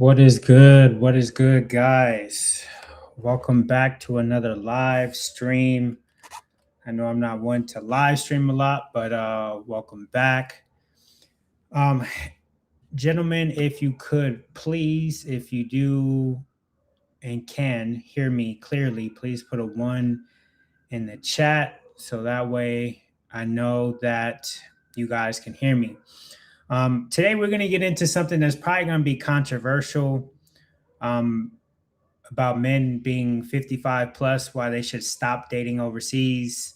What is good? What is good, guys? Welcome back to another live stream. I know I'm not one to live stream a lot, but welcome back. Um, Gentlemen, if you could please, if you do and can hear me clearly, please put a one in the chat so that way I know that you guys can hear me. Today, we're going to get into something that's probably going to be controversial. Um, about men being 55 plus, why they should stop dating overseas.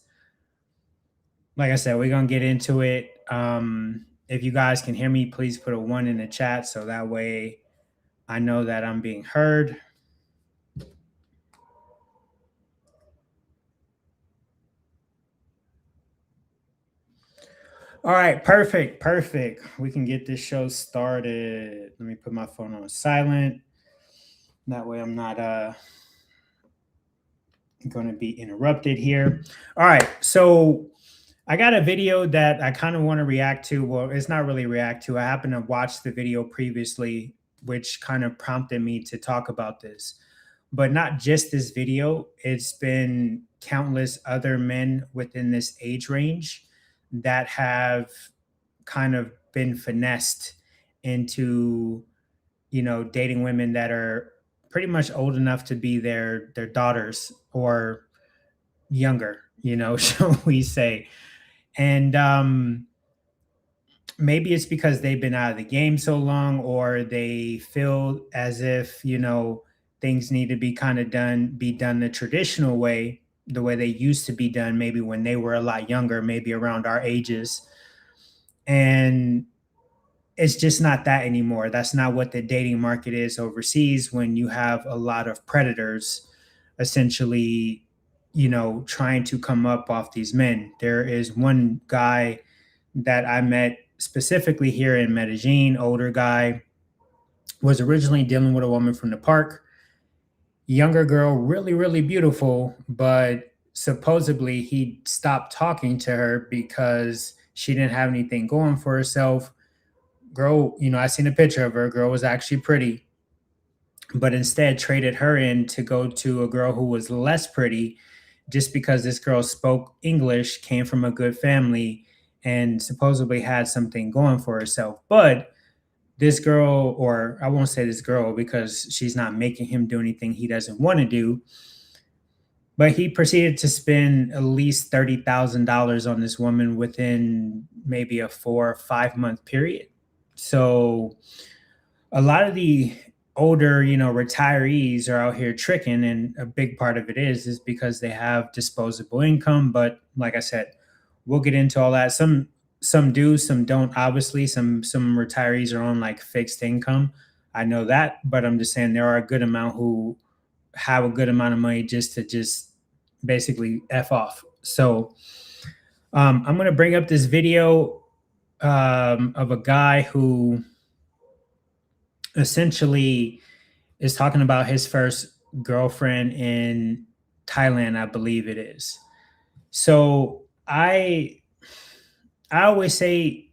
Like I said, we're going to get into it. If you guys can hear me, please put a one in the chat so that way I know that I'm being heard. All right, perfect, perfect. We can get this show started. Let me put my phone on silent. That way I'm not going to be interrupted here. All right, so I got a video that I kind of want to react to. Well, it's not really react to. I happened to watch the video previously, which kind of prompted me to talk about this. But not just this video, it's been countless other men within this age range that have kind of been finessed into, dating women that are pretty much old enough to be their daughters or younger, shall we say. And maybe it's because they've been out of the game so long, or they feel as if, things need to be done the traditional way, the way they used to be done, maybe when they were a lot younger, maybe around our ages. And it's just not that anymore. That's not what the dating market is overseas when you have a lot of predators essentially, trying to come up off these men. There is one guy that I met specifically here in Medellin, older guy, was originally dealing with a woman from the park, younger girl, really, really beautiful, but supposedly he stopped talking to her because she didn't have anything going for herself. Girl, I seen a picture of her. Girl was actually pretty, but instead traded her in to go to a girl who was less pretty just because this girl spoke English, came from a good family, and supposedly had something going for herself. But this girl, or I won't say this girl because she's not making him do anything he doesn't want to do, but he proceeded to spend at least $30,000 on this woman within maybe a 4 or 5 month period. So a lot of the older, retirees are out here tricking, and a big part of it is because they have disposable income. But like I said, we'll get into all that. Some do, some don't. Obviously, some retirees are on like fixed income. I know that, but I'm just saying there are a good amount who have a good amount of money just to just basically f off. So I'm going to bring up this video of a guy who essentially is talking about his first girlfriend in Thailand, I believe it is. So I always say,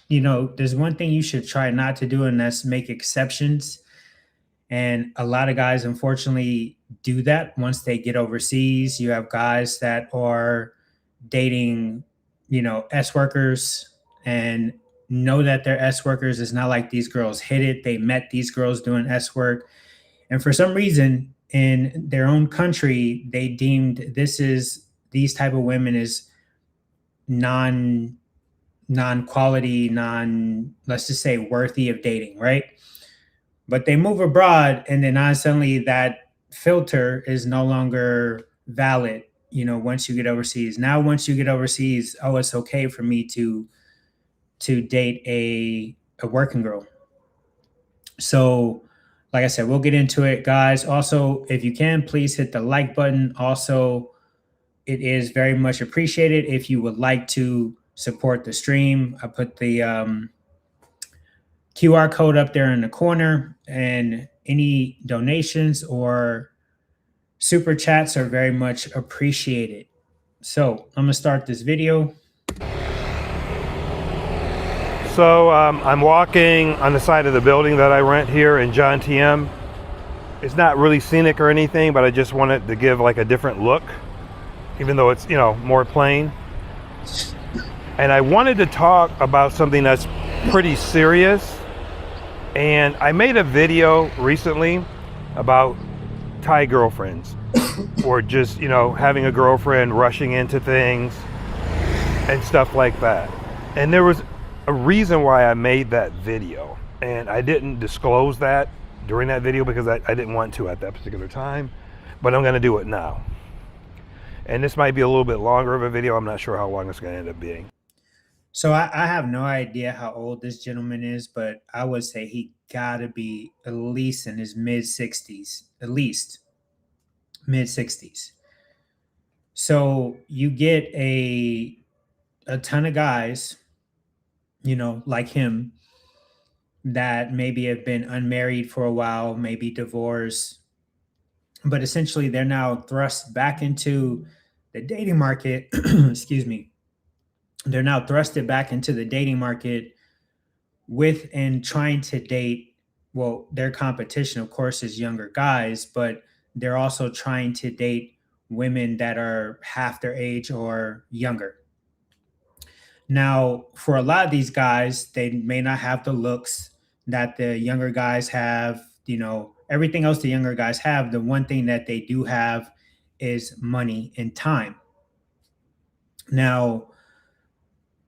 there's one thing you should try not to do, and that's make exceptions. And a lot of guys, unfortunately, do that once they get overseas. You have guys that are dating, S workers and know that they're S workers. It's not like these girls hit it. They met these girls doing S work. And for some reason, in their own country, they deemed these type of women is non quality, let's just say worthy of dating, right? But they move abroad, and then suddenly that filter is no longer valid. Once you get overseas, now once you get overseas, oh, it's okay for me to date a working girl. So, like I said, we'll get into it, guys. Also, if you can, please hit the like button. Also, it is very much appreciated if you would like to support the stream. I put the QR code up there in the corner, and any donations or super chats are very much appreciated. So I'm gonna start this video. So I'm walking on the side of the building that I rent here in John TM. It's not really scenic or anything, but I just wanted to give like a different look, even though it's, more plain. And I wanted to talk about something that's pretty serious. And I made a video recently about Thai girlfriends or just, having a girlfriend, rushing into things and stuff like that. And there was a reason why I made that video. And I didn't disclose that during that video because I didn't want to at that particular time, but I'm going to do it now. And this might be a little bit longer of a video. I'm not sure how long it's going to end up being. So I have no idea how old this gentleman is, but I would say he gotta be at least in his mid 60s, at least mid 60s. So you get a ton of guys, like him that maybe have been unmarried for a while, maybe divorced, but essentially they're now thrust back into the dating market. Excuse me. They're now thrusted back into the dating market with and trying to date. Well, their competition, of course, is younger guys, but they're also trying to date women that are half their age or younger. Now, for a lot of these guys, they may not have the looks that the younger guys have, everything else the younger guys have. The one thing that they do have is money and time. Now,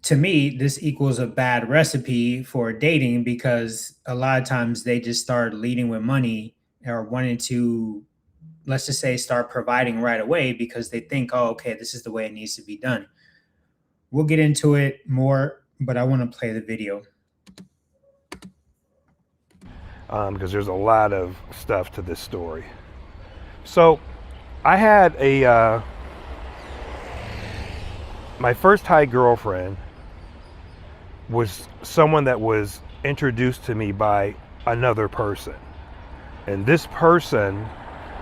to me, this equals a bad recipe for dating because a lot of times they just start leading with money or wanting to, let's just say, start providing right away because they think, oh, okay, this is the way it needs to be done. We'll get into it more, but I want to play the video. Because there's a lot of stuff to this story. So I had my first Thai girlfriend was someone that was introduced to me by another person. And this person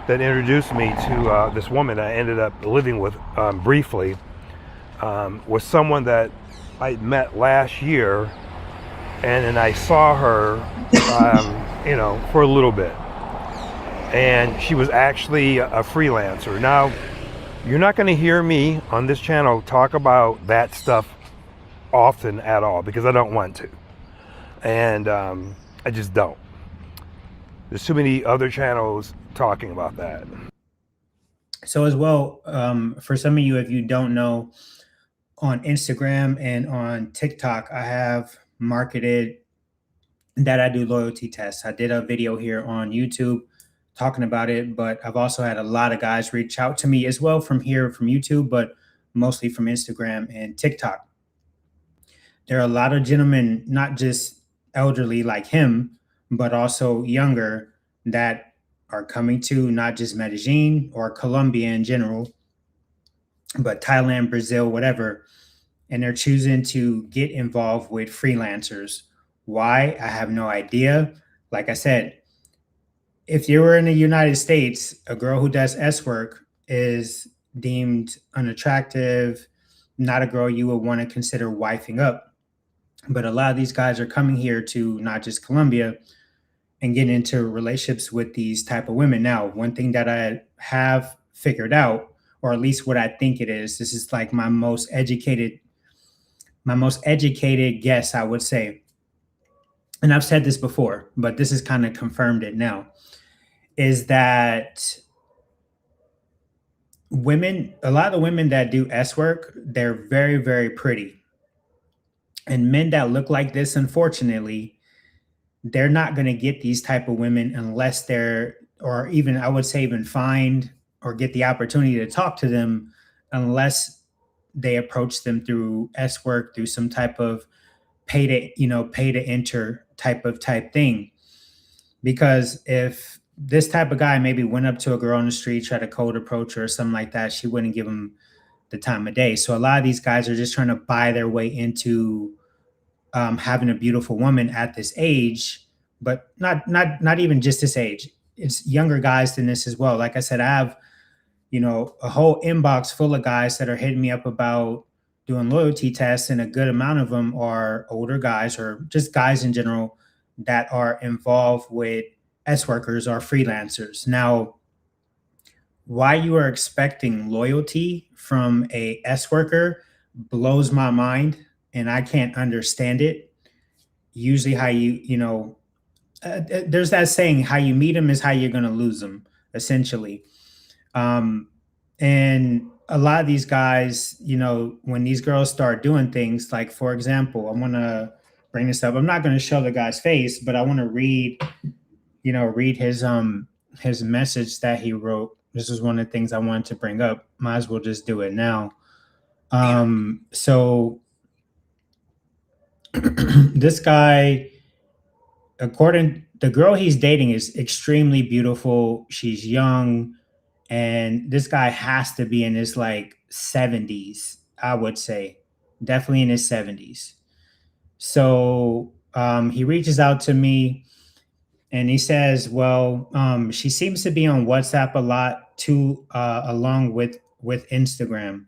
that introduced me to this woman I ended up living with briefly was someone that I met last year, and then I saw her, for a little bit. And she was actually a freelancer. Now, you're not going to hear me on this channel talk about that stuff often at all because I don't want to. And I just don't. There's too many other channels talking about that. So as well, for some of you, if you don't know, on Instagram and on TikTok, I have marketed that I do loyalty tests. I did a video here on YouTube talking about it, but I've also had a lot of guys reach out to me as well from YouTube, but mostly from Instagram and TikTok. There are a lot of gentlemen, not just elderly like him, but also younger that are coming to not just Medellin or Colombia in general, but Thailand, Brazil, whatever. And they're choosing to get involved with freelancers. Why? I have no idea. Like I said, if you were in the United States, a girl who does S work is deemed unattractive, not a girl you would want to consider wifing up. But a lot of these guys are coming here to not just Colombia and getting into relationships with these type of women. Now, one thing that I have figured out, or at least what I think it is, this is like my most educated guess, I would say. And I've said this before, but this has kind of confirmed it now, is that women, a lot of the women that do S work, they're very, very pretty. And men that look like this, unfortunately, they're not going to get these type of women unless they're, or even I would say even find or get the opportunity to talk to them, unless they approach them through S work, through some type of pay to enter type thing. Because if this type of guy maybe went up to a girl on the street, tried to cold approach her or something like that, she wouldn't give him the time of day. So a lot of these guys are just trying to buy their way into having a beautiful woman at this age, but not even just this age. It's younger guys than this as well. Like I said, I have, a whole inbox full of guys that are hitting me up about, doing loyalty tests, and a good amount of them are older guys or just guys in general that are involved with S workers or freelancers. Now, why you are expecting loyalty from a S worker blows my mind, and I can't understand it. Usually, how there's that saying, how you meet them is how you're going to lose them, essentially. Um, and a lot of these guys, when these girls start doing things, like, for example, I want to bring this up. I'm not going to show the guy's face, but I want to read his message that he wrote. This is one of the things I wanted to bring up. Might as well just do it now. So this guy, according the girl he's dating is extremely beautiful. She's young, and this guy has to be in his like 70s, I would say. Definitely in his 70s. So he reaches out to me and he says, well, she seems to be on WhatsApp a lot too, along with Instagram,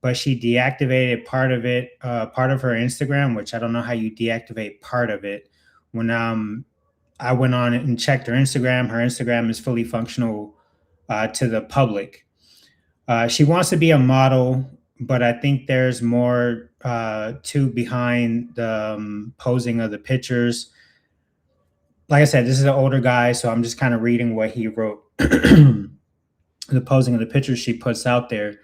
but she deactivated part of her Instagram, which I don't know how you deactivate part of it. When I went on it and checked her Instagram, is fully functional to the public. She wants to be a model, but I think there's more to behind the posing of the pictures. Like I said, this is an older guy, so I'm just kind of reading what he wrote. The posing of the pictures she puts out there.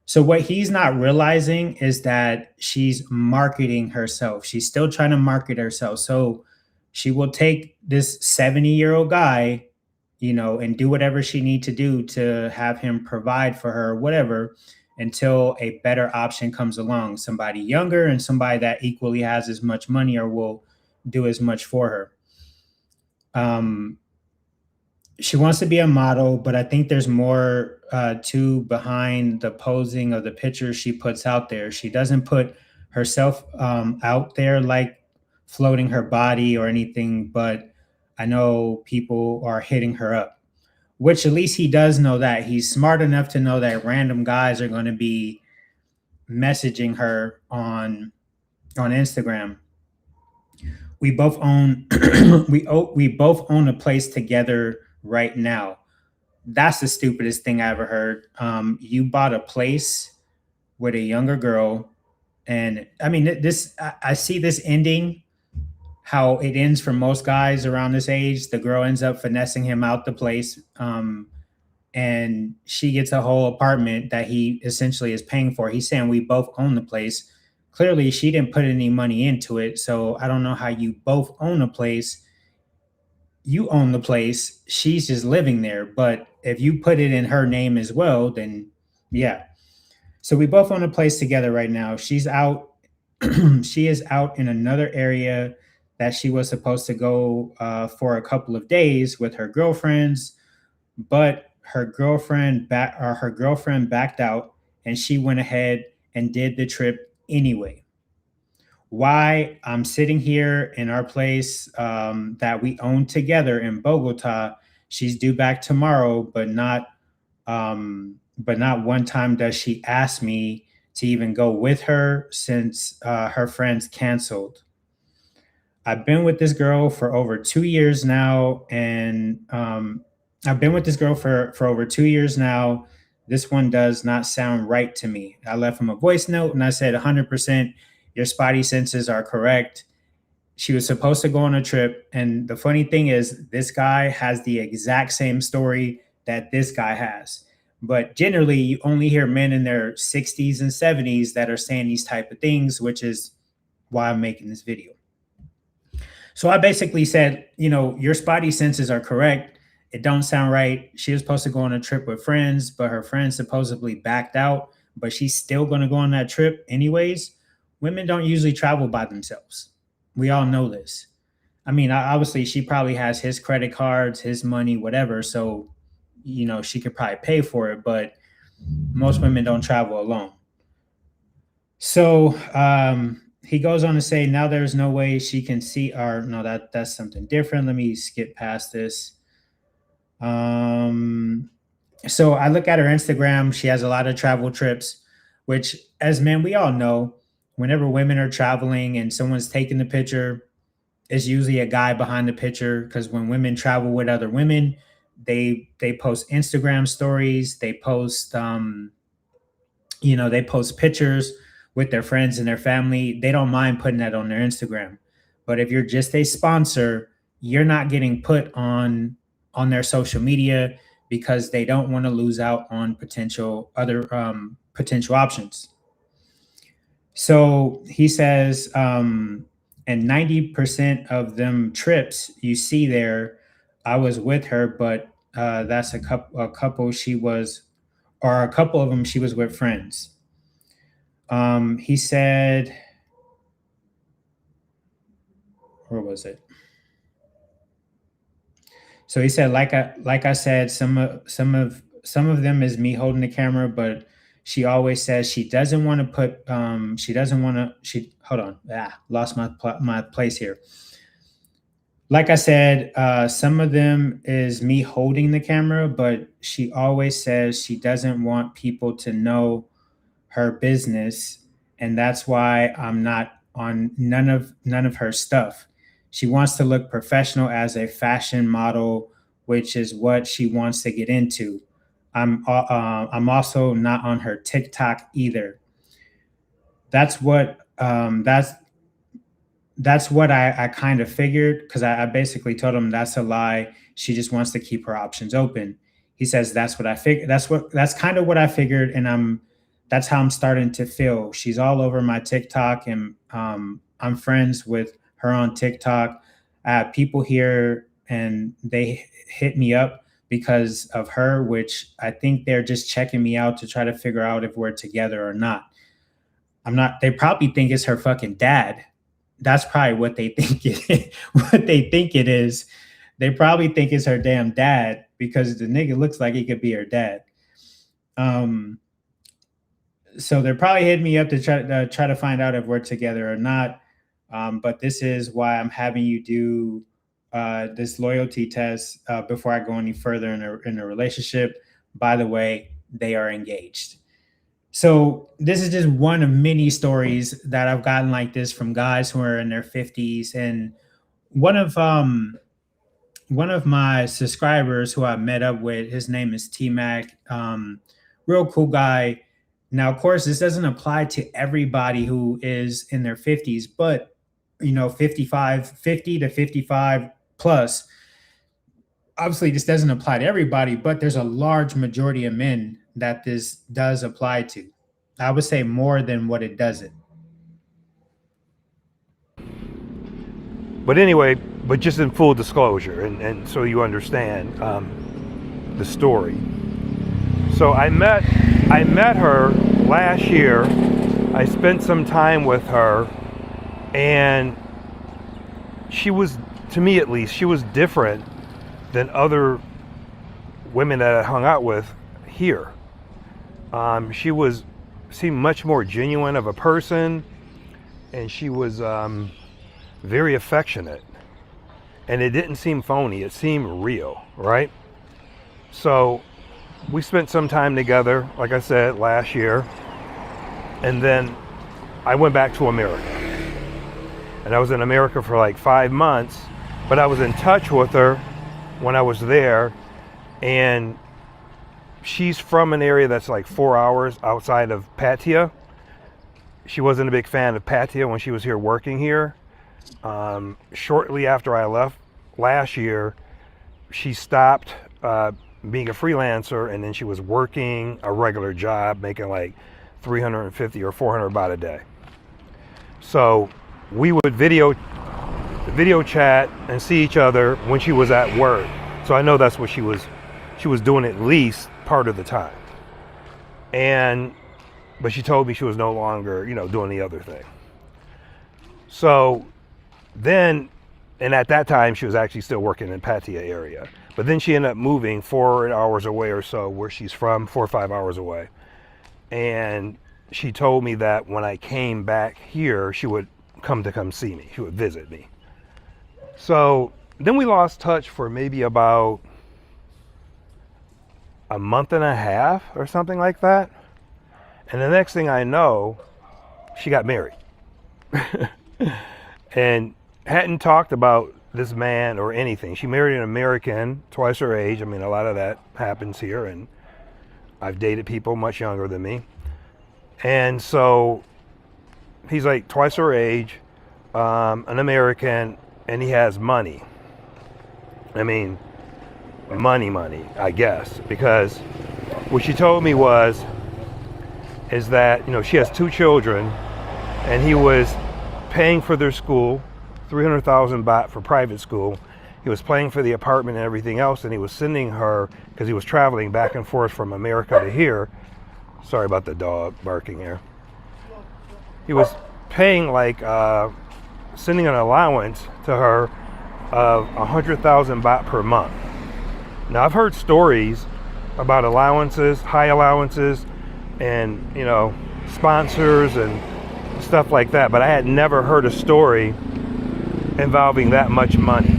So what he's not realizing is that she's marketing herself. She's still trying to market herself. So she will take this 70-year-old guy, and do whatever she need to do to have him provide for her, whatever, until a better option comes along, somebody younger and somebody that equally has as much money or will do as much for her. She wants to be a model, but I think there's more to behind the posing of the pictures she puts out there. She doesn't put herself out there like floating her body or anything, but I know people are hitting her up, which at least he does know that. He's smart enough to know that random guys are going to be messaging her on Instagram. We both own we both own a place together right now. That's the stupidest thing I ever heard. You bought a place with a younger girl, and I mean this. I see this ending how it ends for most guys around this age. The girl ends up finessing him out the place, and she gets a whole apartment that he essentially is paying for. He's saying we both own the place. Clearly, she didn't put any money into it, so I don't know how you both own a place. You own the place. She's just living there. But if you put it in her name as well, then yeah. So we both own a place together right now. She's out. She is out in another area that she was supposed to go for a couple of days with her girlfriends, but her girlfriend backed out, and she went ahead and did the trip anyway. Why I'm sitting here in our place that we own together in Bogota. She's due back tomorrow, but not one time does she ask me to even go with her since her friends canceled. I've been with this girl for over 2 years now, and I've been with this girl for over 2 years now. This one does not sound right to me. I left him a voice note and I said, 100%, your spidey senses are correct. She was supposed to go on a trip. And the funny thing is, this guy has the exact same story that this guy has. But generally, you only hear men in their 60s and 70s that are saying these type of things, which is why I'm making this video. So I basically said, your spotty senses are correct. It don't sound right. She was supposed to go on a trip with friends, but her friends supposedly backed out, but she's still going to go on that trip anyways. Women don't usually travel by themselves. We all know this. I mean, obviously she probably has his credit cards, his money, whatever. So, she could probably pay for it, but most women don't travel alone. So, he goes on to say, now there's no way she can see, or no, that's something different. Let me skip past this. So I look at her Instagram. She has a lot of travel trips. which as men, we all know whenever women are traveling and someone's taking the picture, it's usually a guy behind the picture because when women travel with other women, they post Instagram stories, they post they post pictures with their friends and their family. They don't mind putting that on their Instagram. But if you're just a sponsor, you're not getting put on their social media because they don't want to lose out on potential options. So he says, and 90% of them trips you see there, I was with her, but that's a couple she was, or a couple of them she was with friends. He said, where was it? So he said, like I said, some of them is me holding the camera, but she always says she doesn't want to put she doesn't want to she hold on lost my place here. Like I said, some of them is me holding the camera, but she always says she doesn't want people to know her business, and that's why I'm not on none of her stuff. She wants to look professional as a fashion model, which is what she wants to get into. I'm also not on her TikTok either. That's what that's what I kind of figured because I basically told him that's a lie. She just wants to keep her options open. He says that's what I figured. That's kind of what I figured, and that's how I'm starting to feel. She's all over my TikTok, and I'm friends with her on TikTok. I have people here, and they hit me up because of her, which I think they're just checking me out to try to figure out if we're together or not. I'm not. They probably think it's her fucking dad. That's probably what they think what they think it is. They probably think it's her damn dad because the nigga looks like he could be her dad. Um, so they're probably hitting me up to try to find out if we're together or not. But this is why I'm having you do this loyalty test before I go any further in a relationship. By the way, they are engaged. So this is just one of many stories that I've gotten like this from guys who are in their 50s. And one of one of my subscribers who I met up with, his name is T Mac. Real cool guy. Now, of course, this doesn't apply to everybody who is in their 50s, but 50 to 55 plus. Obviously, this doesn't apply to everybody, but there's a large majority of men that this does apply to. I would say more than what it doesn't. But anyway, but just in full disclosure, and so you understand the story. So I met her last year. I spent some time with her, and she was, to me at least, she was different than other women that I hung out with here. She seemed much more genuine of a person, and she was very affectionate, and it didn't seem phony. It seemed real, right? So we spent some time together, like I said, last year, and then I went back to America, and I was in America for like 5 months, but I was in touch with her when I was there, and she's from an area that's like 4 hours outside of Pattaya. She wasn't a big fan of Pattaya when she was here working here. Shortly after I left last year, she stopped being a freelancer, and then she was working a regular job, making like 350 or 400 baht a day. So we would video chat and see each other when she was at work. So I know that's what she was doing at least part of the time. But she told me she was no longer, doing the other thing. So then, and at that time she was actually still working in Pattaya area. But then she ended up moving 4 hours away or so, where she's from, 4 or 5 hours away. And she told me that when I came back here, she would come see me. She would visit me. So then we lost touch for maybe about a month and a half or something like that. And the next thing I know, she got married. And hadn't talked about this man or anything. She married an American, twice her age. I mean, a lot of that happens here, and I've dated people much younger than me. And so he's like twice her age, an American, and he has money. I mean, money, I guess, because what she told me is that, you know, she has 2 children, and he was paying for their school, 300,000 baht for private school. He was paying for the apartment and everything else, and he was sending her, because he was traveling back and forth from America to here. Sorry about the dog barking here. He was paying like, sending an allowance to her of 100,000 baht per month. Now, I've heard stories about allowances, high allowances, and, you know, sponsors and stuff like that, but I had never heard a story involving that much money.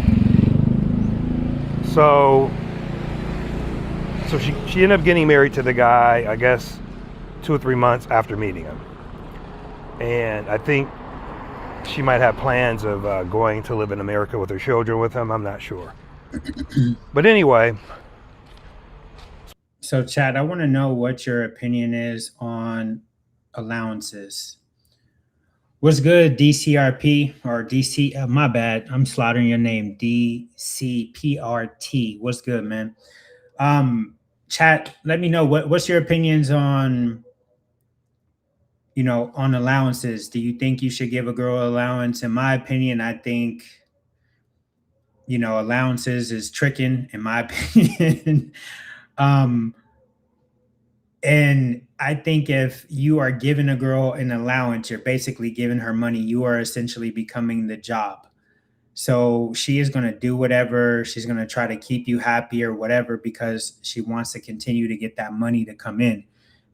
So she ended up getting married to the guy, I guess 2 or 3 months after meeting him. And I think she might have plans of going to live in America with her children with him. I'm not sure. But anyway. So, Chad, I want to know what your opinion is on allowances. What's good, DCRP or DC? My bad, I'm slaughtering your name, DCPRT. What's good, man? Chat, let me know what's your opinions on, you know, on allowances. Do you think you should give a girl allowance? In my opinion, I think, you know, allowances is tricking, in my opinion. And I think if you are giving a girl an allowance, you're basically giving her money. You are essentially becoming the job. So she is going to do whatever. She's going to try to keep you happy or whatever because she wants to continue to get that money to come in.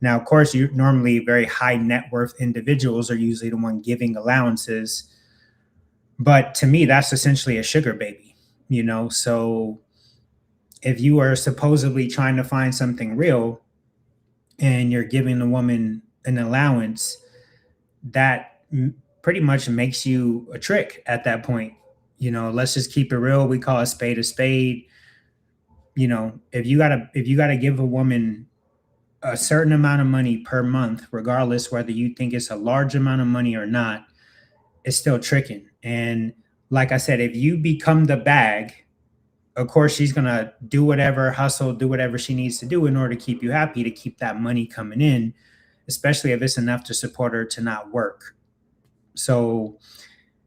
Now, of course, you normally very high net worth individuals are usually the one giving allowances. But to me, that's essentially a sugar baby, you know? So if you are supposedly trying to find something real, and you're giving the woman an allowance, that pretty much makes you a trick at that point. You know, let's just keep it real. We call a spade a spade. You know, if you gotta give a woman a certain amount of money per month, regardless whether you think it's a large amount of money or not, it's still tricking. And like I said, if you become the bag, of course, she's going to do whatever, hustle, do whatever she needs to do in order to keep you happy, to keep that money coming in, especially if it's enough to support her to not work. So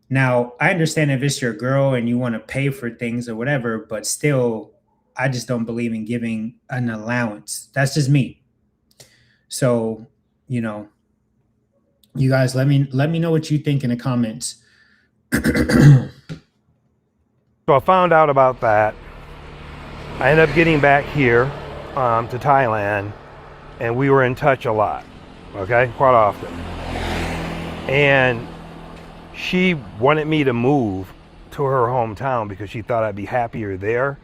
now I understand if it's your girl and you want to pay for things or whatever, but still, I just don't believe in giving an allowance. That's just me. So, you know, you guys, let me know what you think in the comments. So I found out about that. I ended up getting back here to Thailand, and we were in touch a lot, okay, quite often. And she wanted me to move to her hometown because she thought I'd be happier there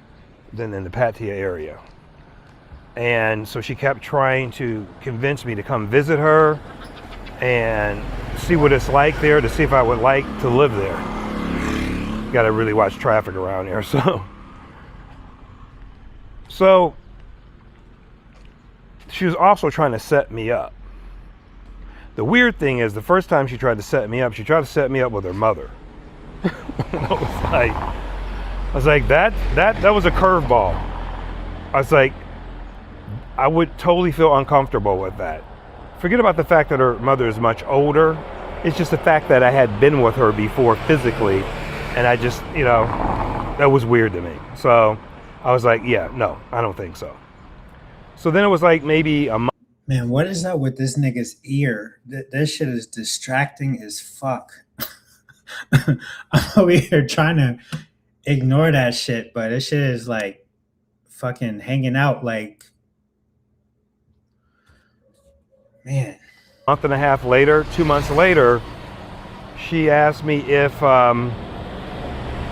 than in the Pattaya area. And so she kept trying to convince me to come visit her and see what it's like there, to see if I would like to live there. Got to really watch traffic around here. So she was also trying to set me up. The weird thing is, the first time she tried to set me up, she tried to set me up with her mother. I was like, that was a curveball. I was like, I would totally feel uncomfortable with that. Forget about the fact that her mother is much older. It's just the fact that I had been with her before physically. And I just, you know, that was weird to me. So I was like, yeah, no, I don't think so. So then it was like maybe a month. Man, what is up with this nigga's ear? This shit is distracting as fuck. I'm over here trying to ignore that shit, but this shit is like fucking hanging out like, man. A month and a half later, 2 months later, she asked me if, I'm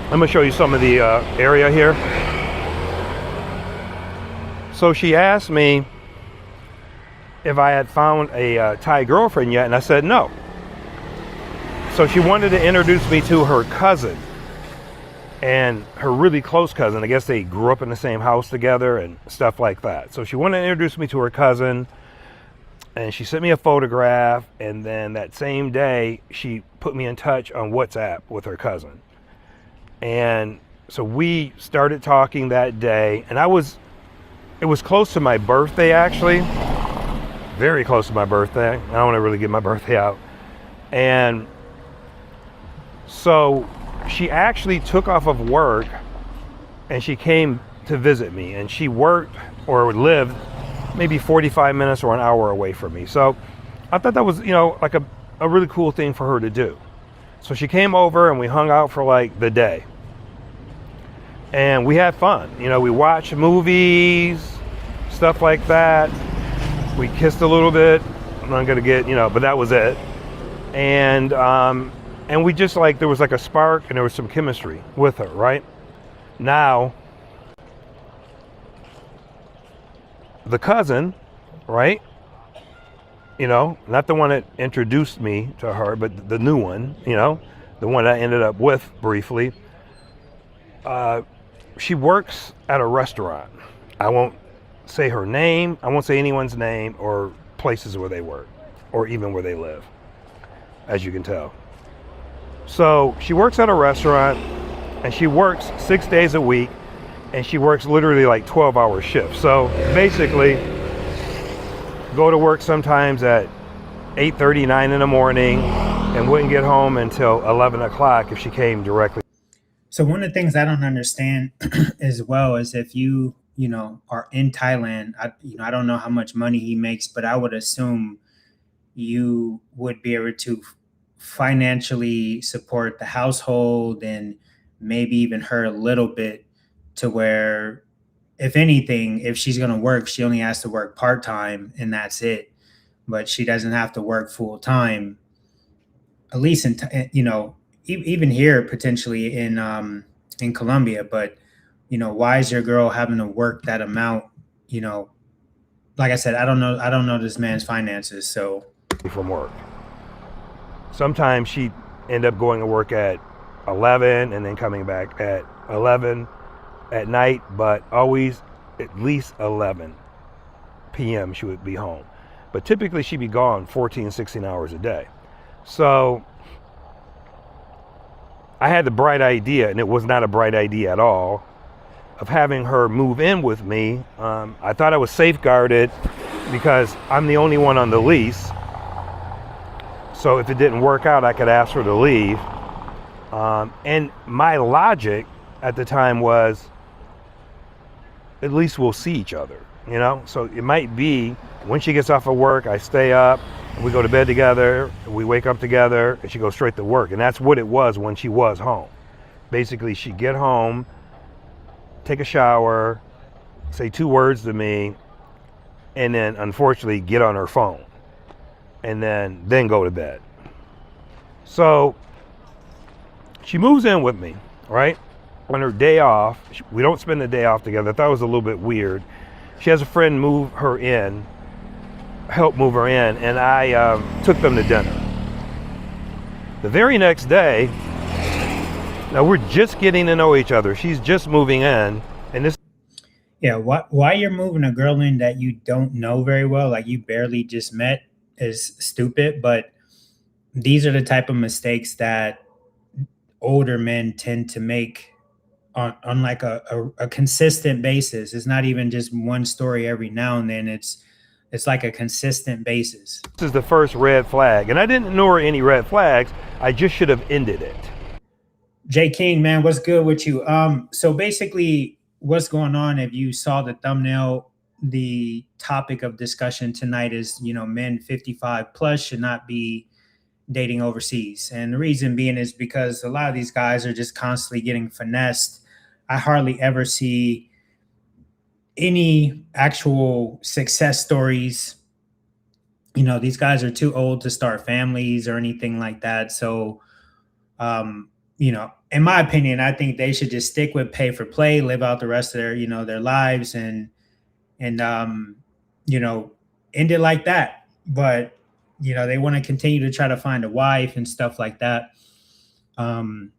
gonna show you some of the area here. So she asked me if I had found a Thai girlfriend yet, and I said no. So she wanted to introduce me to her cousin, and her really close cousin. I guess they grew up in the same house together and stuff like that. So she wanted to introduce me to her cousin, and she sent me a photograph, and then that same day she put me in touch on WhatsApp with her cousin. And so we started talking that day, and it was close to my birthday, actually. Very close to my birthday. I don't want to really get my birthday out. And so she actually took off of work and she came to visit me, and she worked or lived maybe 45 minutes or an hour away from me. So I thought that was, like a really cool thing for her to do. So she came over and we hung out for like the day. And we had fun. We watched movies, stuff like that. We kissed a little bit. I'm not gonna get, but that was it. And we just there was like a spark and there was some chemistry with her, right? Now, the cousin, right? Not the one that introduced me to her, but the new one, the one I ended up with briefly. She works at a restaurant. I won't say her name. I won't say anyone's name or places where they work or even where they live, as you can tell. So she works at a restaurant, and she works 6 days a week, and she works literally like 12-hour shifts. So basically, go to work sometimes at 8:30, 9 in the morning, and wouldn't get home until 11 o'clock if she came directly. So one of the things I don't understand as well is if are in Thailand, I don't know how much money he makes, but I would assume you would be able to financially support the household and maybe even her a little bit, to where, if anything, if she's going to work, she only has to work part-time and that's it. But she doesn't have to work full-time, at least even here potentially in Colombia. But why is your girl having to work that amount? Like I said, I don't know this man's finances. So From work. Sometimes she'd end up going to work at 11 and then coming back at 11 at night, but always at least 11 p.m. she would be home. But typically she'd be gone 14, 16 hours a day. So I had the bright idea, and it was not a bright idea at all, of having her move in with me. I thought I was safeguarded because I'm the only one on the lease. So if it didn't work out, I could ask her to leave. And my logic at the time was, at least we'll see each other, So it might be when she gets off of work, I stay up, and we go to bed together, we wake up together, and she goes straight to work. And that's what it was when she was home. Basically, she'd get home, take a shower, say 2 words to me, and then unfortunately get on her phone, and then go to bed. So she moves in with me, right? On her day off. We don't spend the day off together. I thought it was a little bit weird. She has a friend help move her in, and I took them to dinner. The very next day, now we're just getting to know each other. She's just moving in, and this. Yeah, why you're moving a girl in that you don't know very well, like you barely just met, is stupid. But these are the type of mistakes that older men tend to make on like a consistent basis. It's not even just one story every now and then. It's like a consistent basis. This is the first red flag, and I didn't ignore any red flags. I just should have ended it. Jay King, man, what's good with you? So basically, what's going on? If you saw the thumbnail, the topic of discussion tonight is, men 55 plus should not be dating overseas. And the reason being is because a lot of these guys are just constantly getting finessed. I hardly ever see any actual success stories. These guys are too old to start families or anything like that. So, in my opinion, I think they should just stick with pay for play, live out the rest of their lives, and ended like that. But they want to continue to try to find a wife and stuff like that. Um,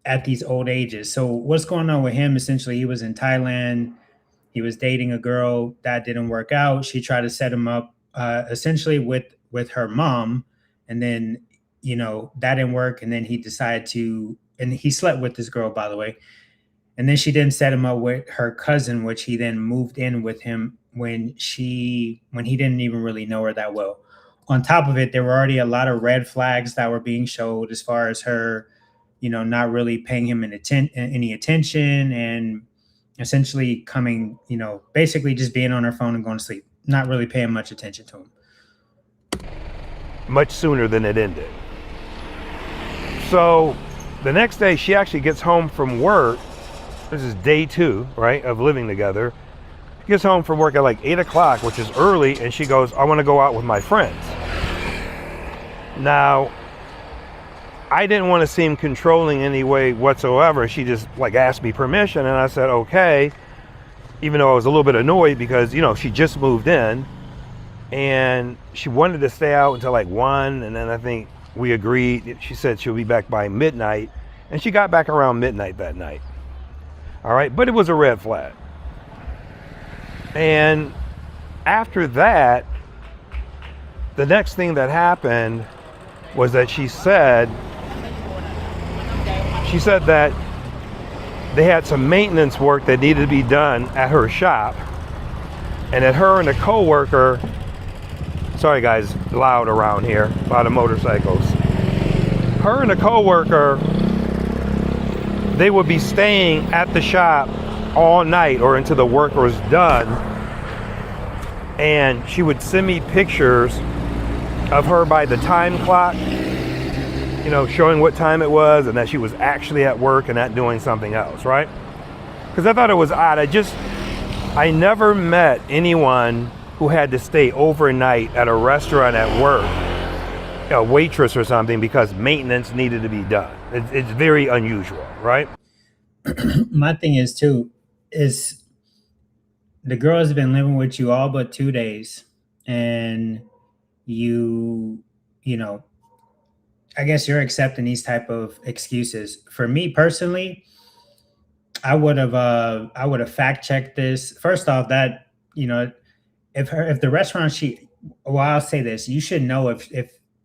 at these old ages. So what's going on with him? Essentially, he was in Thailand. He was dating a girl that didn't work out. She tried to set him up, essentially with her mom, and then that didn't work. And then he decided to, and he slept with this girl, by the way. And then she didn't set him up with her cousin, which he then moved in with him when he didn't even really know her that well. On top of it, there were already a lot of red flags that were being showed as far as her, not really paying him any attention, and essentially coming, basically just being on her phone and going to sleep, not really paying much attention to him. Much sooner than it ended. So the next day she actually gets home from work. This is day 2, right, of living together. She gets home from work at like 8 o'clock, which is early, and she goes, I want to go out with my friends. Now, I didn't want to seem controlling any way whatsoever. She just like asked me permission, and I said, okay, even though I was a little bit annoyed because, she just moved in and she wanted to stay out until like 1. And then I think we agreed. She said she'll be back by midnight, and she got back around midnight that night. All right. But it was a red flag. And after that, the next thing that happened was that she said that they had some maintenance work that needed to be done at her shop, and that her and a coworker, sorry guys, loud around here, a lot of motorcycles. Her and a coworker, they would be staying at the shop all night or until the work was done, and she would send me pictures of her by the time clock, showing what time it was and that she was actually at work and not doing something else, right? Because I thought it was odd. I never met anyone who had to stay overnight at a restaurant at work, a waitress or something, because maintenance needed to be done. It's very unusual, right? My thing is too, is the girl has been living with you all but 2 days, and you know, I guess you're accepting these type of excuses. For me personally, I would have fact checked this. First off, that if the restaurant well, I'll say this: you should know if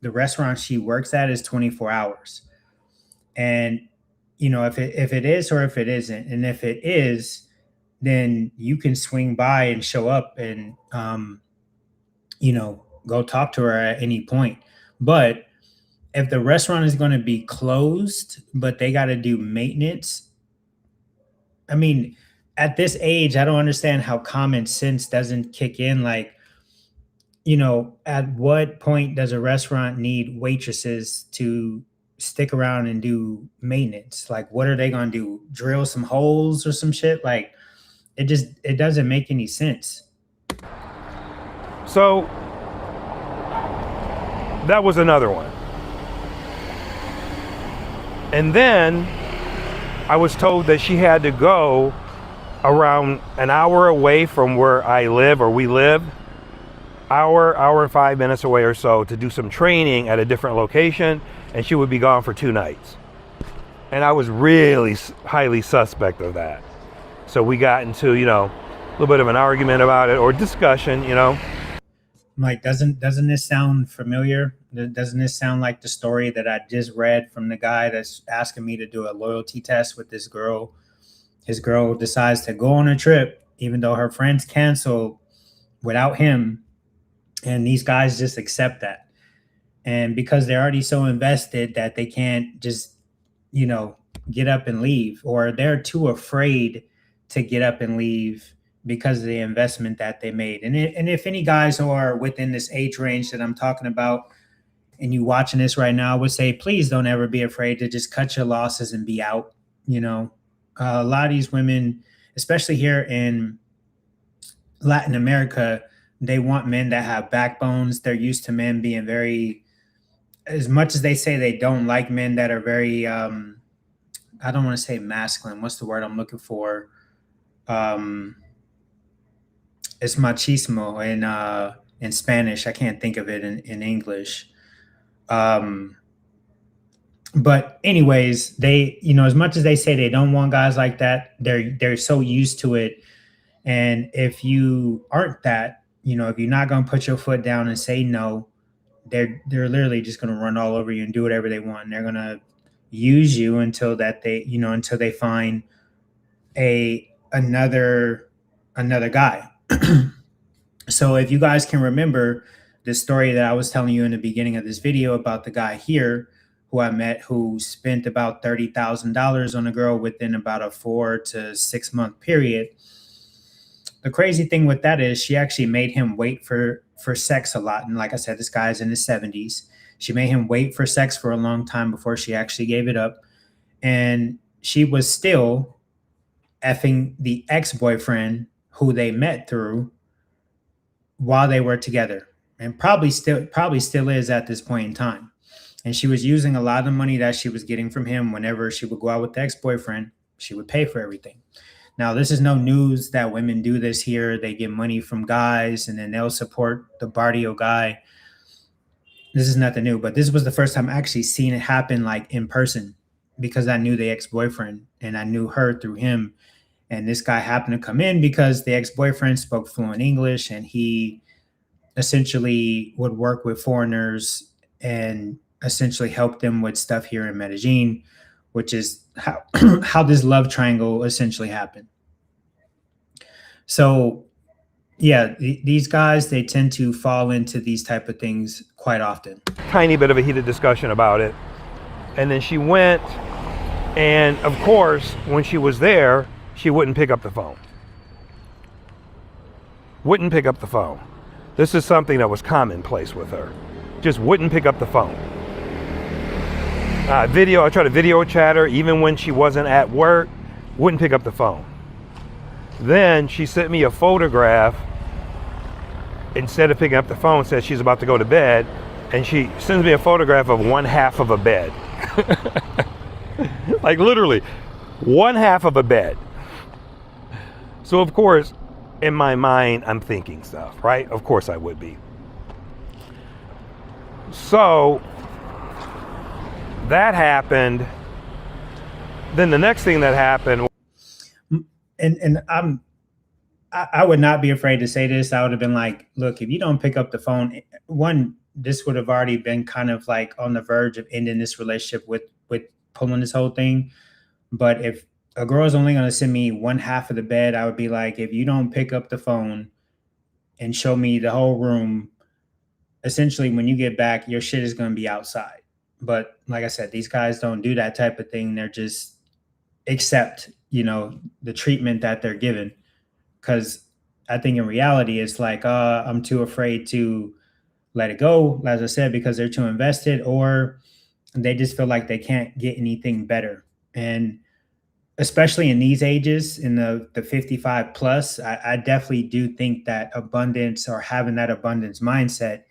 the restaurant she works at is 24 hours, and if it is or if it isn't, and if it is, then you can swing by and show up and go talk to her at any point. But if the restaurant is going to be closed, but they got to do maintenance, I mean, at this age, I don't understand how common sense doesn't kick in. Like, at what point does a restaurant need waitresses to stick around and do maintenance? Like, what are they going to do? Drill some holes or some shit? Like, it doesn't make any sense. So that was another one. And then I was told that she had to go around an hour away from where I live, or we live, hour and 5 minutes away or so, to do some training at a different location, and she would be gone for 2 nights. And I was really highly suspect of that. So we got into, a little bit of an argument about it, or discussion, Like, doesn't this sound familiar? Doesn't this sound like the story that I just read from the guy that's asking me to do a loyalty test with this girl? His girl decides to go on a trip, even though her friends cancel without him. And these guys just accept that. And because they're already so invested that they can't just, get up and leave, or they're too afraid to get up and leave because of the investment that they made. And if any guys who are within this age range that I'm talking about, and you watching this right now, I would say, please don't ever be afraid to just cut your losses and be out. A lot of these women, especially here in Latin America, they want men that have backbones. They're used to men being very, as much as they say they don't like men that are very, I don't want to say masculine. What's the word I'm looking for? It's machismo, and in Spanish. I can't think of it in English. Um, but anyways, they, as much as they say they don't want guys like that, they're so used to it. And if you aren't that, if you're not going to put your foot down and say no, they're literally just going to run all over you and do whatever they want. And they're going to use you until they find another guy. So if you guys can remember the story that I was telling you in the beginning of this video about the guy here who I met, who spent about $30,000 on a girl within about a 4 to 6 month period. The crazy thing with that is she actually made him wait for sex a lot. And like I said, this guy's in his 70s. She made him wait for sex for a long time before she actually gave it up. And she was still effing the ex-boyfriend who they met through while they were together, and probably still is at this point in time. And she was using a lot of the money that she was getting from him. Whenever she would go out with the ex-boyfriend, she would pay for everything. Now, this is no news that women do this here. They get money from guys and then they'll support the barrio guy. This is nothing new, but this was the first time I actually seen it happen like in person, because I knew the ex-boyfriend and I knew her through him. And this guy happened to come in because the ex-boyfriend spoke fluent English, and he essentially would work with foreigners and essentially help them with stuff here in Medellin, which is how how this love triangle essentially happened. So yeah, these guys, they tend to fall into these type of things quite often. Tiny bit of a heated discussion about it. And then she went, and of course, when she was there, she wouldn't pick up the phone. Wouldn't pick up the phone. This is something that was commonplace with her. Just wouldn't pick up the phone. I tried to video chat her even when she wasn't at work, wouldn't pick up the phone. Then she sent me a photograph. Instead of picking up the phone, said she's about to go to bed, and she sends me a photograph of one half of a bed. Like literally, one half of a bed. So of course, in my mind, I'm thinking stuff, right? Of course I would be. So that happened. Then the next thing that happened, and I would not be afraid to say this. I would have been like, look, if you don't pick up the phone, one, this would have already been kind of like on the verge of ending this relationship with pulling this whole thing. But if a girl is only going to send me one half of the bed, I would be like, if you don't pick up the phone and show me the whole room, essentially when you get back, your shit is going to be outside. But like I said, these guys don't do that type of thing. They're just accept, the treatment that they're given. Because I think in reality, it's like, I'm too afraid to let it go, as I said, because they're too invested, or they just feel like they can't get anything better. And especially in these ages, in the 55 plus, I definitely do think that abundance, or having that abundance mindset,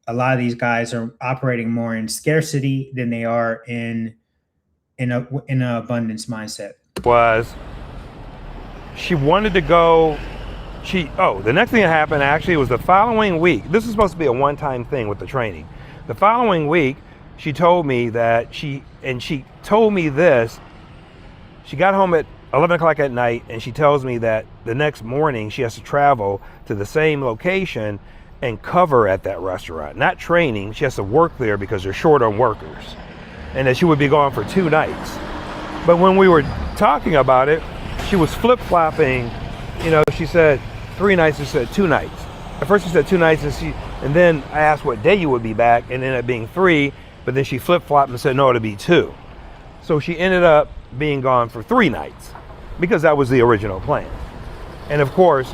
a lot of these guys are operating more in scarcity than they are in an abundance mindset. was she wanted to go. The next thing that happened actually was the following week. This is supposed to be a one-time thing with the training. The following week, she told me that she told me this. She got home at 11 o'clock at night, and she tells me that the next morning she has to travel to the same location and cover at that restaurant. Not training, she has to work there because they're short on workers. And that she would be gone for 2 nights. But when we were talking about it, she was flip-flopping. She said 3 nights, she said 2 nights. At first she said 2 nights, and then I asked what day you would be back, and it ended up being 3, but then she flip-flopped and said no, it'll be 2. So she ended up being gone for 3 nights because that was the original plan. And of course,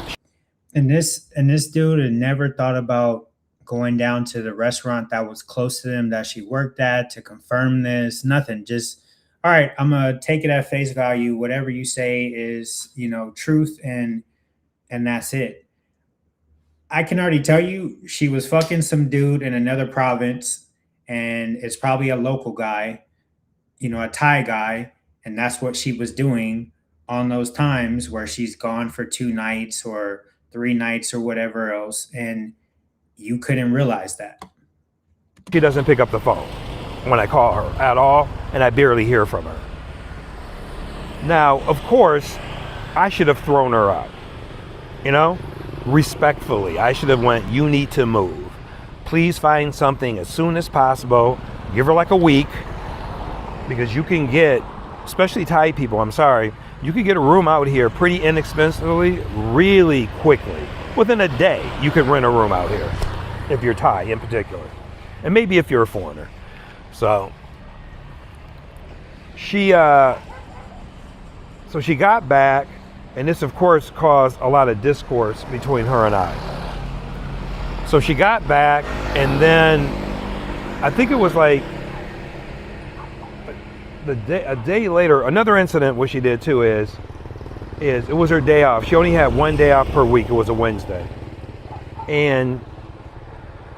and this dude had never thought about going down to the restaurant that was close to them that she worked at to confirm this. Nothing. Just, all right, I'm gonna take it at face value. Whatever you say is, truth, and that's it. I can already tell you she was fucking some dude in another province, and it's probably a local guy, a Thai guy, and that's what she was doing on those times where she's gone for 2 nights or 3 nights or whatever else. And you couldn't realize that. She doesn't pick up the phone when I call her at all, and I barely hear from her. Now, of course, I should have thrown her out, you know, respectfully. I should have went, you need to move. Please find something as soon as possible. Give her like a week, because you can get, especially Thai people, I'm sorry, you can get a room out here pretty inexpensively, really quickly. Within a day, you can rent a room out here, if you're Thai in particular. And maybe if you're a foreigner. So she got back, and this of course caused a lot of discourse between her and I. So she got back, and then I think it was like a day later, another incident what she did too is it was her day off. She only had one day off per week. It was a Wednesday. And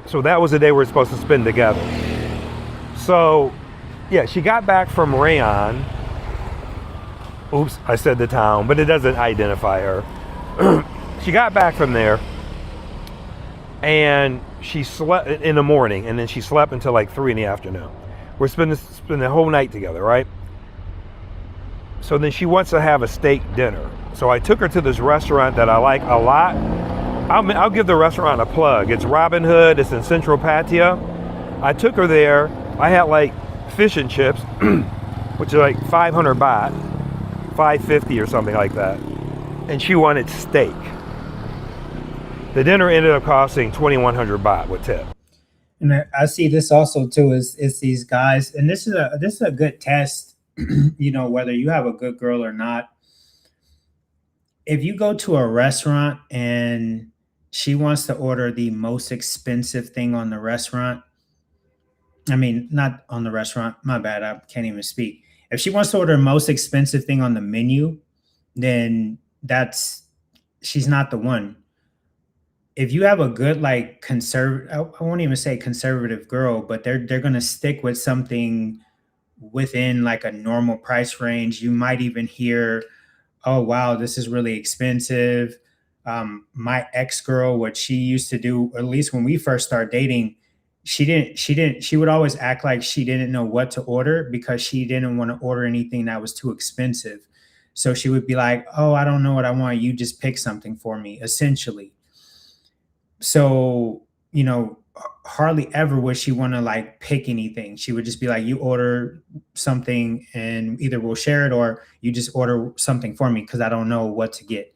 so that was the day we were supposed to spend together. So yeah, she got back from Rayon. Oops, I said the town, but it doesn't identify her. She got back from there, and she slept in the morning, and then she slept until like 3 in the afternoon. We're spending the whole night together, right? So then she wants to have a steak dinner. So I took her to this restaurant that I like a lot. I'll give the restaurant a plug. It's Robin Hood. It's in Central Pattaya. I took her there. I had like fish and chips, which is like 500 baht, 550 or something like that. And she wanted steak. The dinner ended up costing 2,100 baht with tip. And I see this also too is these guys, and this is a good test, you know, whether you have a good girl or not. If you go to a restaurant and she wants to order the most expensive thing on the restaurant, I mean, not on the restaurant, my bad, I can't even speak. If she wants to order the most expensive thing on the menu, then she's not the one. If you have a good like I won't even say conservative girl, but they're gonna stick with something within like a normal price range. You might even hear, oh wow, this is really expensive. My ex-girl, what she used to do, at least when we first started dating, she would always act like she didn't know what to order because she didn't want to order anything that was too expensive. So she would be like, oh, I don't know what I want. You just pick something for me, essentially. So, you know, hardly ever would she want to like pick anything. She would just be like, you order something and either we'll share it or you just order something for me because I don't know what to get.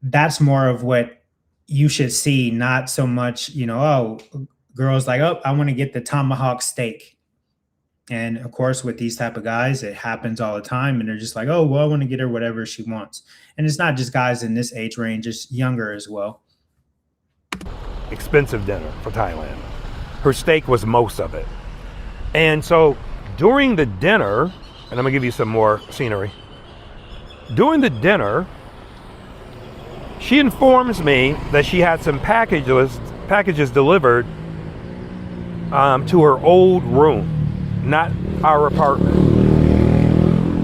That's more of what you should see, not so much, you know, oh, girls like, oh, I want to get the tomahawk steak. And of course, with these type of guys, it happens all the time. And they're just like, oh, well, I want to get her whatever she wants. And it's not just guys in this age range, it's younger as well. Expensive dinner for Thailand. Her steak was most of it. And so during the dinner, and I'm gonna give you some more scenery. During the dinner, she informs me that she had some packages delivered to her old room, not our apartment.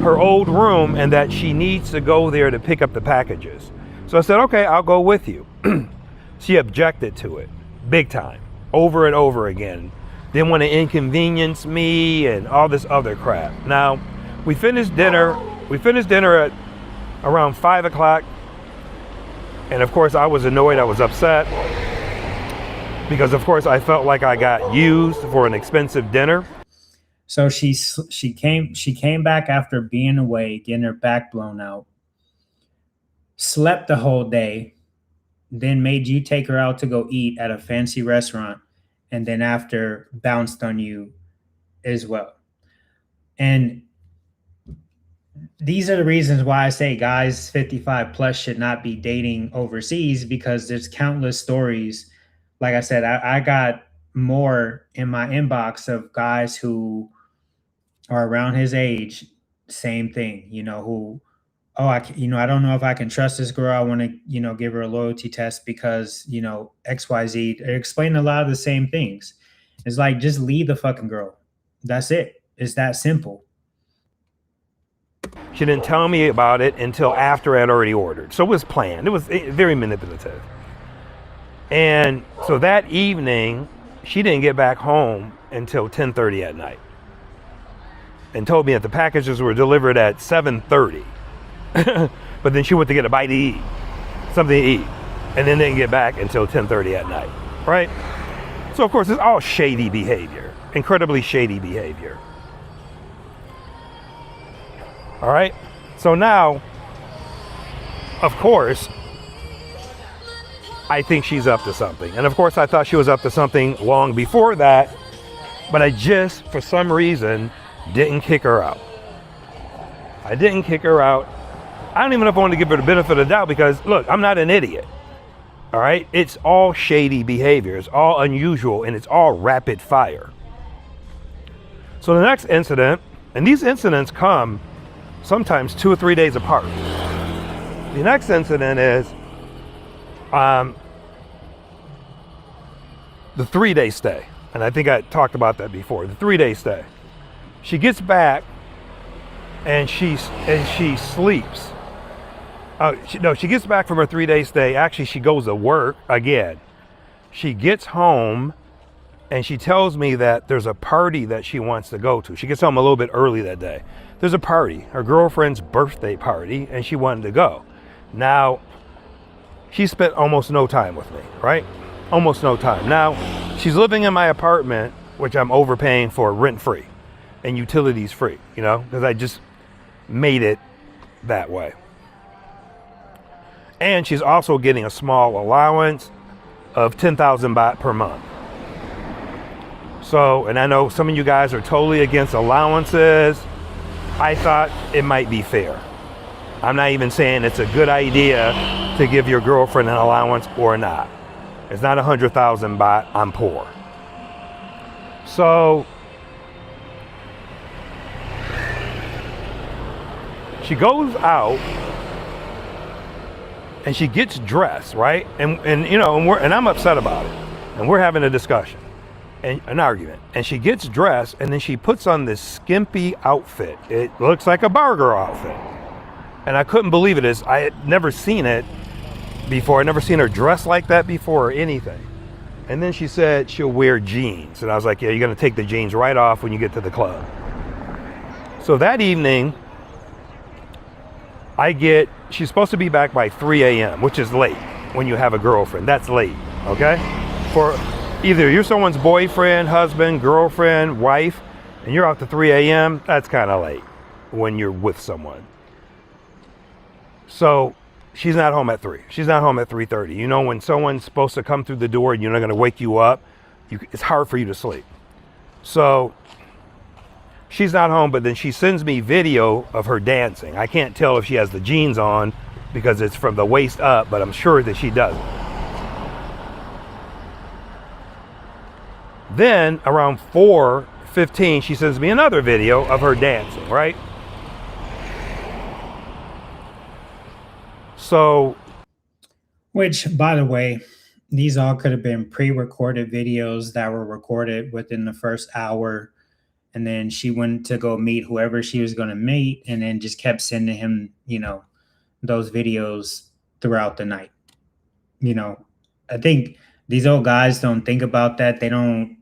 Her old room, and that she needs to go there to pick up the packages. So I said, okay, I'll go with you. She objected to it, big time, over and over again. Didn't want to inconvenience me and all this other crap. Now, we finished dinner at around 5 o'clock. And of course, I was annoyed, I was upset. Because of course, I felt like I got used for an expensive dinner. So she came back after being away, getting her back blown out, slept the whole day, then made you take her out to go eat at a fancy restaurant, and then after bounced on you as well. And these are the reasons why I say guys 55 plus should not be dating overseas, because there's countless stories. Like I said, I got more in my inbox of guys who are around his age, same thing, you know, who, oh, I don't know if I can trust this girl. I want to, you know, give her a loyalty test because, you know, XYZ. They explain a lot of the same things. It's like, just leave the fucking girl. That's it. It's that simple. She didn't tell me about it until after I had already ordered. So it was planned. It was very manipulative. And so that evening, she didn't get back home until 10:30 at night, and told me that the packages were delivered at 7:30. But then she went to get a bite to eat, something to eat, and then didn't get back until 10:30 at night, right? So of course it's all shady behavior, incredibly shady behavior. All right. So now, of course, I think she's up to something. And of course I thought she was up to something long before that, but I just, for some reason, didn't kick her out. I didn't kick her out. I don't even know if I want to give her the benefit of the doubt, because look, I'm not an idiot. All right. It's all shady behavior. It's all unusual, and it's all rapid fire. So the next incident, and these incidents come sometimes 2 or 3 days apart. The next incident is the 3-day stay. And I think I talked about that before. The 3-day stay. She gets back and she sleeps. She gets back from her 3-day stay. Actually, she goes to work again. She gets home and she tells me that there's a party that she wants to go to. She gets home a little bit early that day. There's a party, her girlfriend's birthday party, and she wanted to go. Now, she spent almost no time with me, right? Almost no time. Now, she's living in my apartment, which I'm overpaying for, rent-free and utilities free, because I just made it that way. And she's also getting a small allowance of 10,000 baht per month. So, and I know some of you guys are totally against allowances. I thought it might be fair. I'm not even saying it's a good idea to give your girlfriend an allowance or not. It's not 100,000 baht. I'm poor. So she goes out and she gets dressed, right? And I'm upset about it. And we're having a discussion and an argument. And she gets dressed and then she puts on this skimpy outfit. It looks like a bar girl outfit. And I couldn't believe it. I had never seen it before. I'd never seen her dressed like that before or anything. And then she said she'll wear jeans. And I was like, yeah, you're going to take the jeans right off when you get to the club. So that evening, she's supposed to be back by 3 a.m., which is late when you have a girlfriend. That's late, okay? For either you're someone's boyfriend, husband, girlfriend, wife, and you're out to 3 a.m., that's kind of late when you're with someone. So she's not home at 3. She's not home at 3:30. When someone's supposed to come through the door and you're not going to wake you up, it's hard for you to sleep. So she's not home, but then she sends me video of her dancing. I can't tell if she has the jeans on because it's from the waist up, but I'm sure that she doesn't. Then around 4:15, she sends me another video of her dancing, right? So, which, by the way, these all could have been pre-recorded videos that were recorded within the first hour. And then she went to go meet whoever she was going to meet and then just kept sending him, those videos throughout the night. I think these old guys don't think about that. They don't,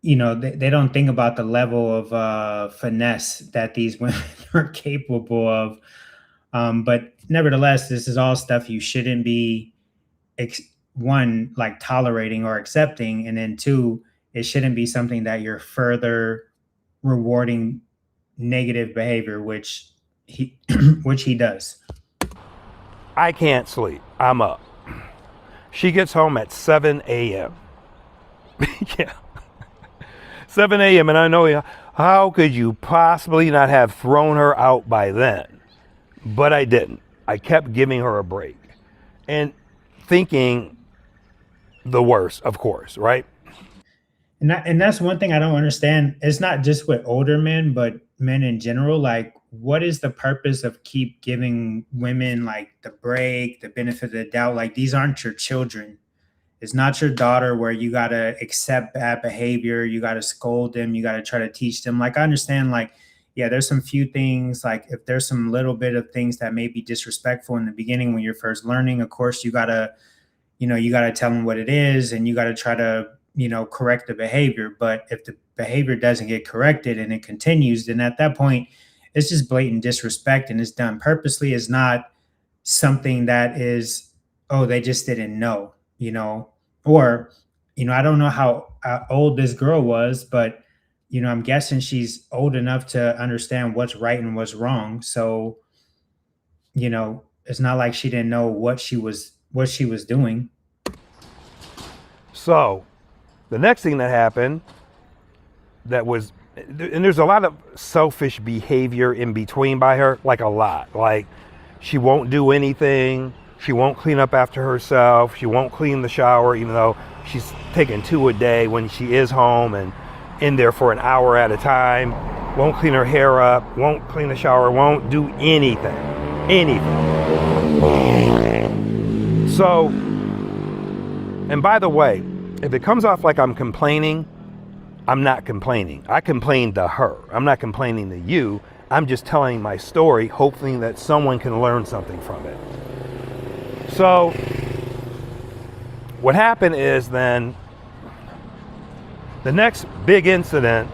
they don't think about the level of finesse that these women are capable of. But nevertheless, this is all stuff you shouldn't be, one, like tolerating or accepting. And then two, it shouldn't be something that you're further rewarding negative behavior, which he does. I can't sleep. I'm up. She gets home at 7 a.m. Yeah. 7 a.m. And I know, how could you possibly not have thrown her out by then? But I didn't. I kept giving her a break and thinking the worst, of course, right? And that's one thing I don't understand. It's not just with older men, but men in general. Like, what is the purpose of keep giving women like the break, the benefit of the doubt? Like, these aren't your children. It's not your daughter where you got to accept bad behavior. You got to scold them. You got to try to teach them. Like, I understand, like, yeah, there's some few things, like if there's some little bit of things that may be disrespectful in the beginning when you're first learning, of course, you got to, you got to tell them what it is, and you got to try to, correct the behavior. But if the behavior doesn't get corrected and it continues, then at that point, it's just blatant disrespect, and it's done purposely. It's not something that is, oh, they just didn't know, or, I don't know how old this girl was, but, I'm guessing she's old enough to understand what's right and what's wrong. So, it's not like she didn't know what she was doing. So the next thing that happened that was, and there's a lot of selfish behavior in between by her, like a lot. Like, she won't do anything. She won't clean up after herself. She won't clean the shower, even though she's taking 2 a day when she is home and in there for an hour at a time. Won't clean her hair up, won't clean the shower, won't do anything. So, and by the way, if it comes off like I'm complaining, I'm not complaining. I complained to her. I'm not complaining to you. I'm just telling my story, hoping that someone can learn something from it. So what happened is then the next big incident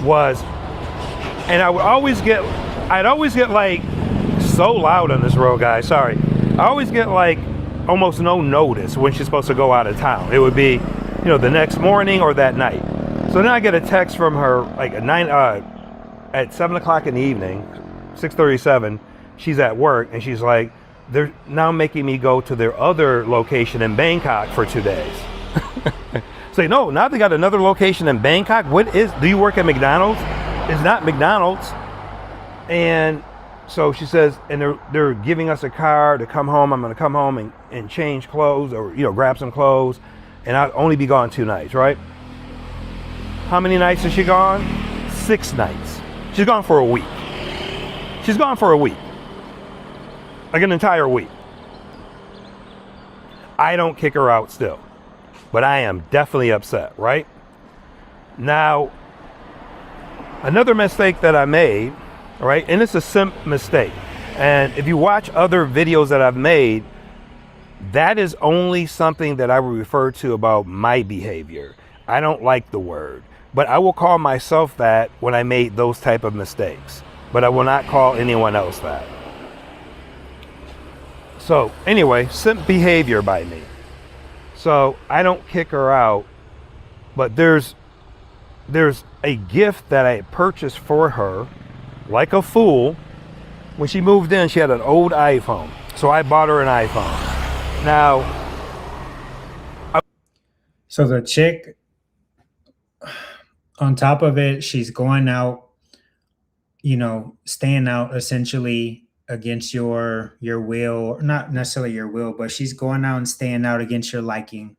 was, and I'd always get like so loud on this road, guys. Sorry. I always get like almost no notice when she's supposed to go out of town. It would be, the next morning or that night. So then I get a text from her like at 7 o'clock in the evening, 6:37. She's at work and she's like, they're now making me go to their other location in Bangkok for 2 days. Say, no, now they got another location in Bangkok. Do you work at McDonald's? It's not McDonald's. And so she says, and they're giving us a car to come home. I'm going to come home and change clothes or, grab some clothes. And I'll only be gone 2 nights, right? How many nights is she gone? 6 nights. She's gone for a week. She's gone for a week. Like an entire week. I don't kick her out still. But I am definitely upset, right? Now, another mistake that I made, right? And it's a simple mistake. And if you watch other videos that I've made, that is only something that I would refer to about my behavior. I don't like the word, but I will call myself that when I made those type of mistakes. But I will not call anyone else that. So anyway, simp behavior by me. So I don't kick her out, but there's a gift that I purchased for her, like a fool. When she moved in, she had an old iPhone. So I bought her an iPhone. Now, So the chick, on top of it, she's going out, staying out essentially against your will, or not necessarily your will, but she's going out and staying out against your liking.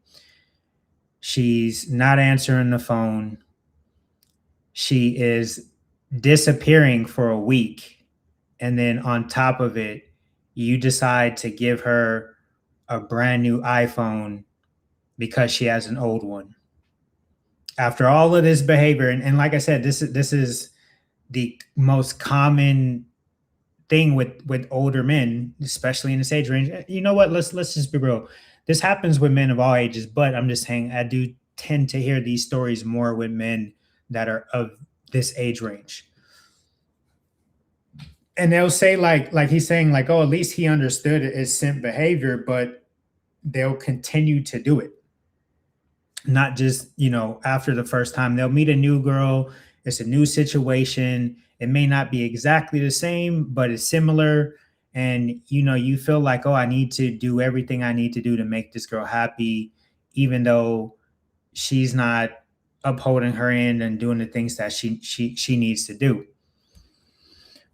She's not answering the phone. She is disappearing for a week. And then on top of it, you decide to give her a brand new iPhone because she has an old one. After all of this behavior, and like I said, this is the most common thing with older men, especially in this age range. You know what? Let's just be real. This happens with men of all ages, but I'm just saying I do tend to hear these stories more with men that are of this age range. And they'll say like he's saying like, oh, at least he understood it as simp behavior, but they'll continue to do it. Not just, after the first time. They'll meet a new girl. It's a new situation. It may not be exactly the same, but it's similar. And, you feel like, oh, I need to do everything I need to do to make this girl happy, even though she's not upholding her end and doing the things that she needs to do.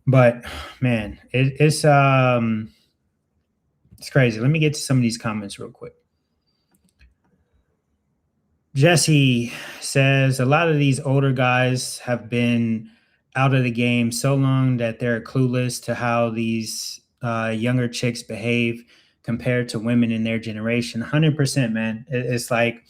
But man, it's crazy. Let me get to some of these comments real quick. Jesse says a lot of these older guys have been out of the game so long that they're clueless to how these younger chicks behave compared to women in their generation. 100%, man. It's like,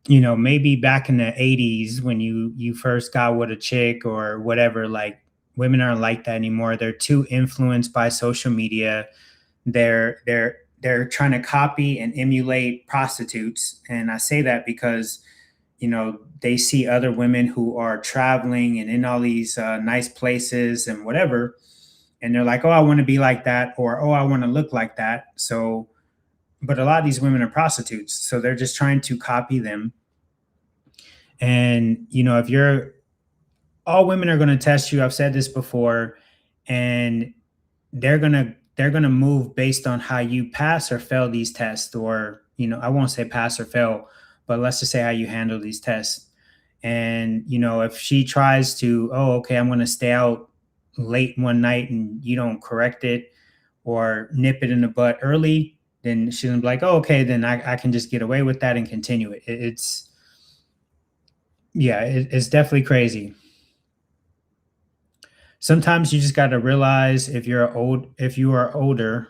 maybe back in the 80s when you first got with a chick or whatever, like women aren't like that anymore. They're too influenced by social media. They're they're trying to copy and emulate prostitutes. And I say that because, they see other women who are traveling and in all these nice places and whatever. And they're like, oh, I want to be like that, or oh, I want to look like that. So, but a lot of these women are prostitutes. So they're just trying to copy them. And, if you're, all women are going to test you. I've said this before, and they're gonna move based on how you pass or fail these tests, or I won't say pass or fail, but let's just say how you handle these tests. And if she tries to, oh, okay, I'm going to stay out late one night, and you don't correct it or nip it in the butt early, then she's gonna be like, oh, okay, then I can just get away with that and continue it. It's, yeah, it's definitely crazy. Sometimes you just got to realize, if you are older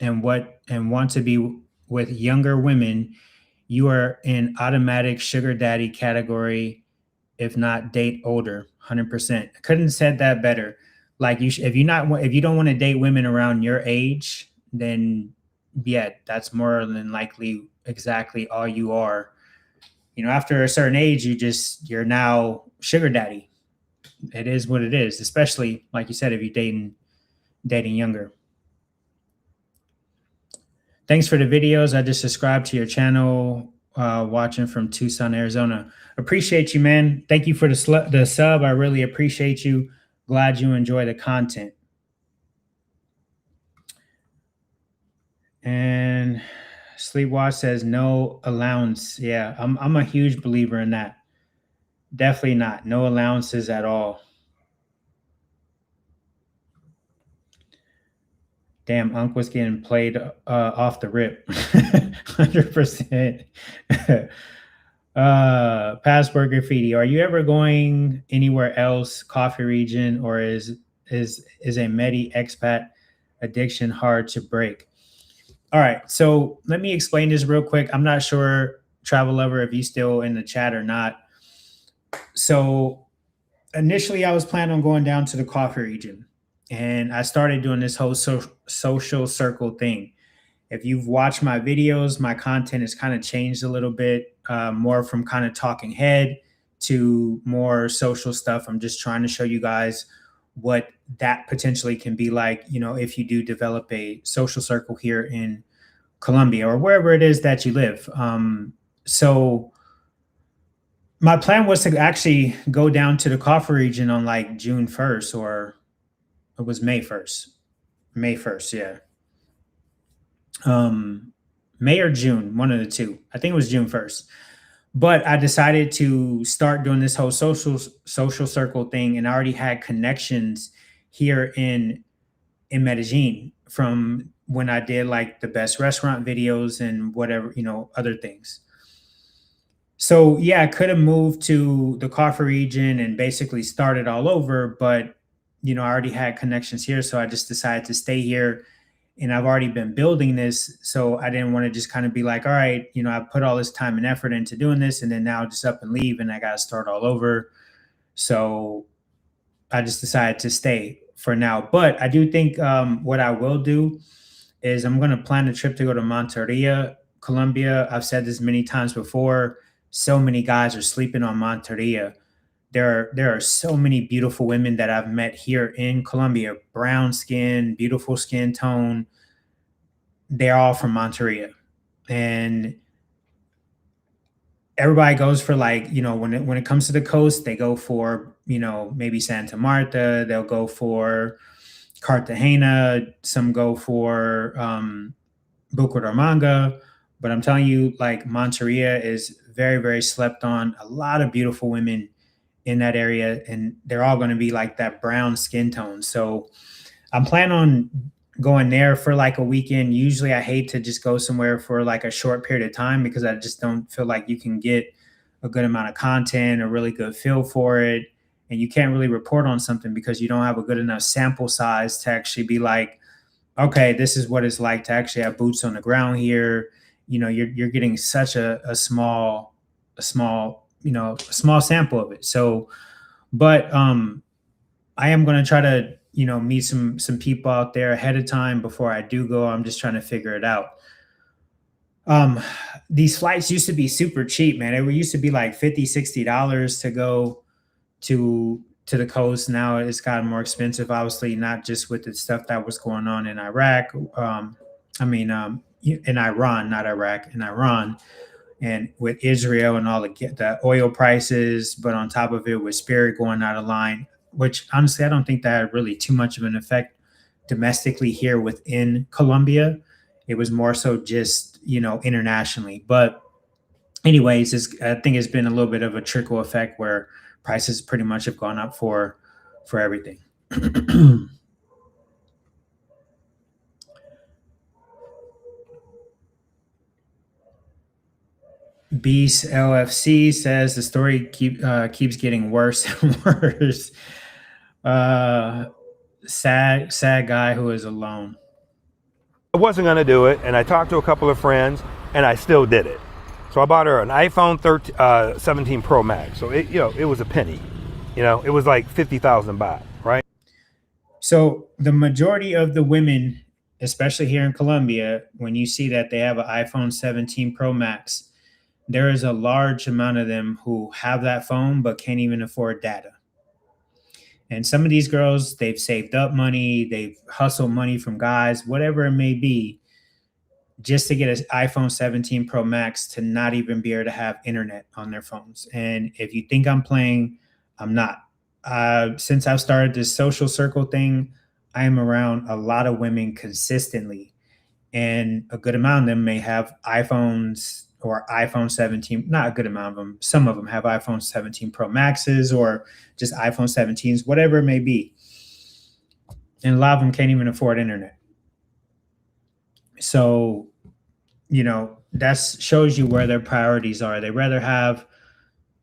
and want to be with younger women, you are in automatic sugar daddy category. If not, date older. 100%. I couldn't have said that better. Like, if you don't want to date women around your age, then yeah, that's more than likely exactly all you are. After a certain age, you're now sugar daddy. It is what it is, especially like you said, if you're dating younger. Thanks for the videos. I just subscribed to your channel, watching from Tucson, Arizona. Appreciate you, man. Thank you for the sub. I really appreciate you. Glad you enjoy the content. And Sleepwatch says no allowance. Yeah, I'm a huge believer in that. Definitely not. No allowances at all. Damn, Unc was getting played off the rip. 100%. Passport Graffiti. Are you ever going anywhere else, coffee region, or is a Medi expat addiction hard to break? All right, so let me explain this real quick. I'm not sure, Travel Lover, if you still in the chat or not. So initially, I was planning on going down to the coffee region, and I started doing this whole social circle thing. If you've watched my videos, my content has kind of changed a little bit, more from kind of talking head to more social stuff. I'm just trying to show you guys what that potentially can be like, if you do develop a social circle here in Colombia or wherever it is that you live. So my plan was to actually go down to the coffee region on like June 1st, or it was May 1st. May 1st, yeah. May or June, one of the two. I think it was June 1st. But I decided to start doing this whole social circle thing, and I already had connections here in Medellin from when I did like the best restaurant videos and whatever, other things. So yeah, I could have moved to the coffee region and basically started all over, but I already had connections here, so I just decided to stay here. And I've already been building this, so I didn't want to just kind of be like, all right, I put all this time and effort into doing this, and then now just up and leave, and I got to start all over. So I just decided to stay for now. But I do think what I will do is I'm going to plan a trip to go to Monteria, Colombia. I've said this many times before. So many guys are sleeping on Monteria. There are so many beautiful women that I've met here in Colombia, brown skin, beautiful skin tone. They're all from Monteria. And everybody goes for like, when it comes to the coast, they go for, maybe Santa Marta, they'll go for Cartagena, some go for Bucaramanga. But I'm telling you, like, Monteria is very, very slept on. A lot of beautiful women in that area, and they're all going to be like that brown skin tone. So I'm planning on going there for like a weekend. Usually I hate to just go somewhere for like a short period of time, because I just don't feel like you can get a good amount of content, a really good feel for it. And you can't really report on something because you don't have a good enough sample size to actually be like, okay, this is what it's like to actually have boots on the ground here. You're getting such a small sample of it. So, but I am going to try to, meet some people out there ahead of time before I do go. I'm just trying to figure it out. Um, these flights used to be super cheap, man. It used to be like 50, $60 to go to the coast. Now it's gotten more expensive, obviously, not just with the stuff that was going on in Iraq. In Iran, not Iraq, in Iran, and with Israel and all the oil prices, but on top of it, with Spirit going out of line, which honestly I don't think that had really too much of an effect domestically here within Colombia. It was more so just internationally. But anyways, I think it's been a little bit of a trickle effect where prices pretty much have gone up for everything. Beast LFC says the story keeps getting worse and worse. Sad guy who is alone. I wasn't going to do it, and I talked to a couple of friends, and I still did it. So I bought her an iPhone 17 Pro Max. So it was a penny. It was like 50,000 baht, right? So the majority of the women, especially here in Colombia, when you see that they have an iPhone 17 Pro Max, there is a large amount of them who have that phone but can't even afford data. And some of these girls, they've saved up money, they've hustled money from guys, whatever it may be, just to get an iPhone 17 Pro Max to not even be able to have internet on their phones. And if you think I'm playing, I'm not. Since I've started this social circle thing, I am around a lot of women consistently. And a good amount of them may have iPhones or iPhone 17, not a good amount of them. Some of them have iPhone 17 Pro Maxes or just iPhone 17s, whatever it may be. And a lot of them can't even afford internet. So, that shows you where their priorities are. They rather have,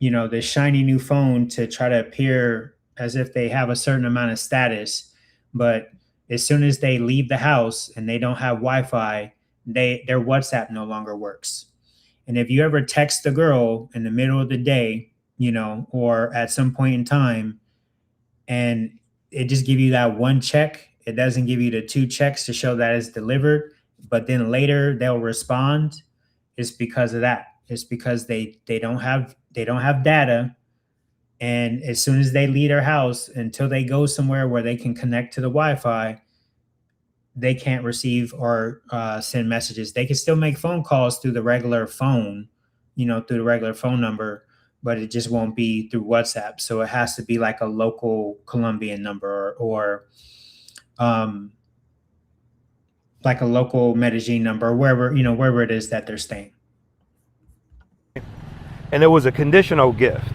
this shiny new phone to try to appear as if they have a certain amount of status. But as soon as they leave the house and they don't have Wi-Fi, their WhatsApp no longer works. And if you ever text a girl in the middle of the day, or at some point in time, and it just give you that one check, it doesn't give you the two checks to show that it's delivered, but then later they'll respond, it's because of that. It's because they don't have data. And as soon as they leave their house, until they go somewhere where they can connect to the Wi-Fi, they can't receive or send messages. They can still make phone calls through the regular phone, through the regular phone number, but it just won't be through WhatsApp. So it has to be like a local Colombian number or like a local Medellin number, wherever it is that they're staying. And it was a conditional gift,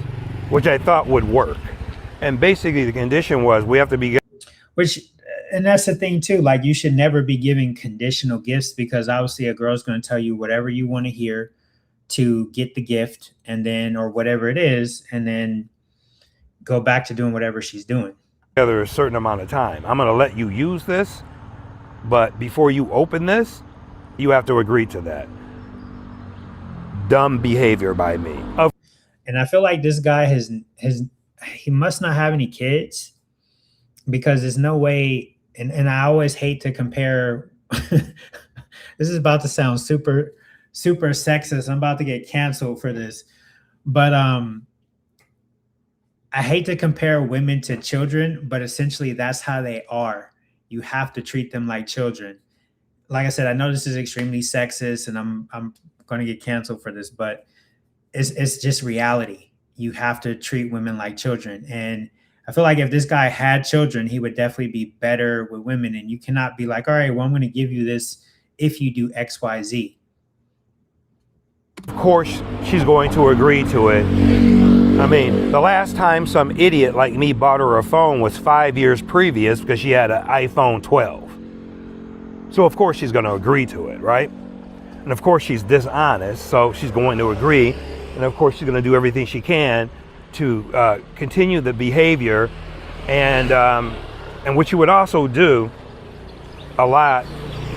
which I thought would work. And basically the condition was we have to be. And that's the thing too, like you should never be giving conditional gifts, because obviously a girl's going to tell you whatever you want to hear to get the gift, and then, or whatever it is, and then go back to doing whatever she's doing. Together a certain amount of time. I'm going to let you use this, but before you open this, you have to agree to that. Dumb behavior by me. And I feel like this guy he must not have any kids, because there's no way. And I always hate to compare. This is about to sound super, super sexist. I'm about to get canceled for this. But I hate to compare women to children, but essentially that's how they are. You have to treat them like children. Like I said, I know this is extremely sexist, and I'm going to get canceled for this, but it's just reality. You have to treat women like children. And I feel like if this guy had children, he would definitely be better with women. And you cannot be like, all right, well, I'm going to give you this if you do X, Y, Z. Of course, she's going to agree to it. I mean, the last time some idiot like me bought her a phone was 5 years previous, because she had an iPhone 12. So of course she's going to agree to it, right? And of course she's dishonest, so she's going to agree. And of course she's going to do everything she can to continue the behavior. And what you would also do a lot,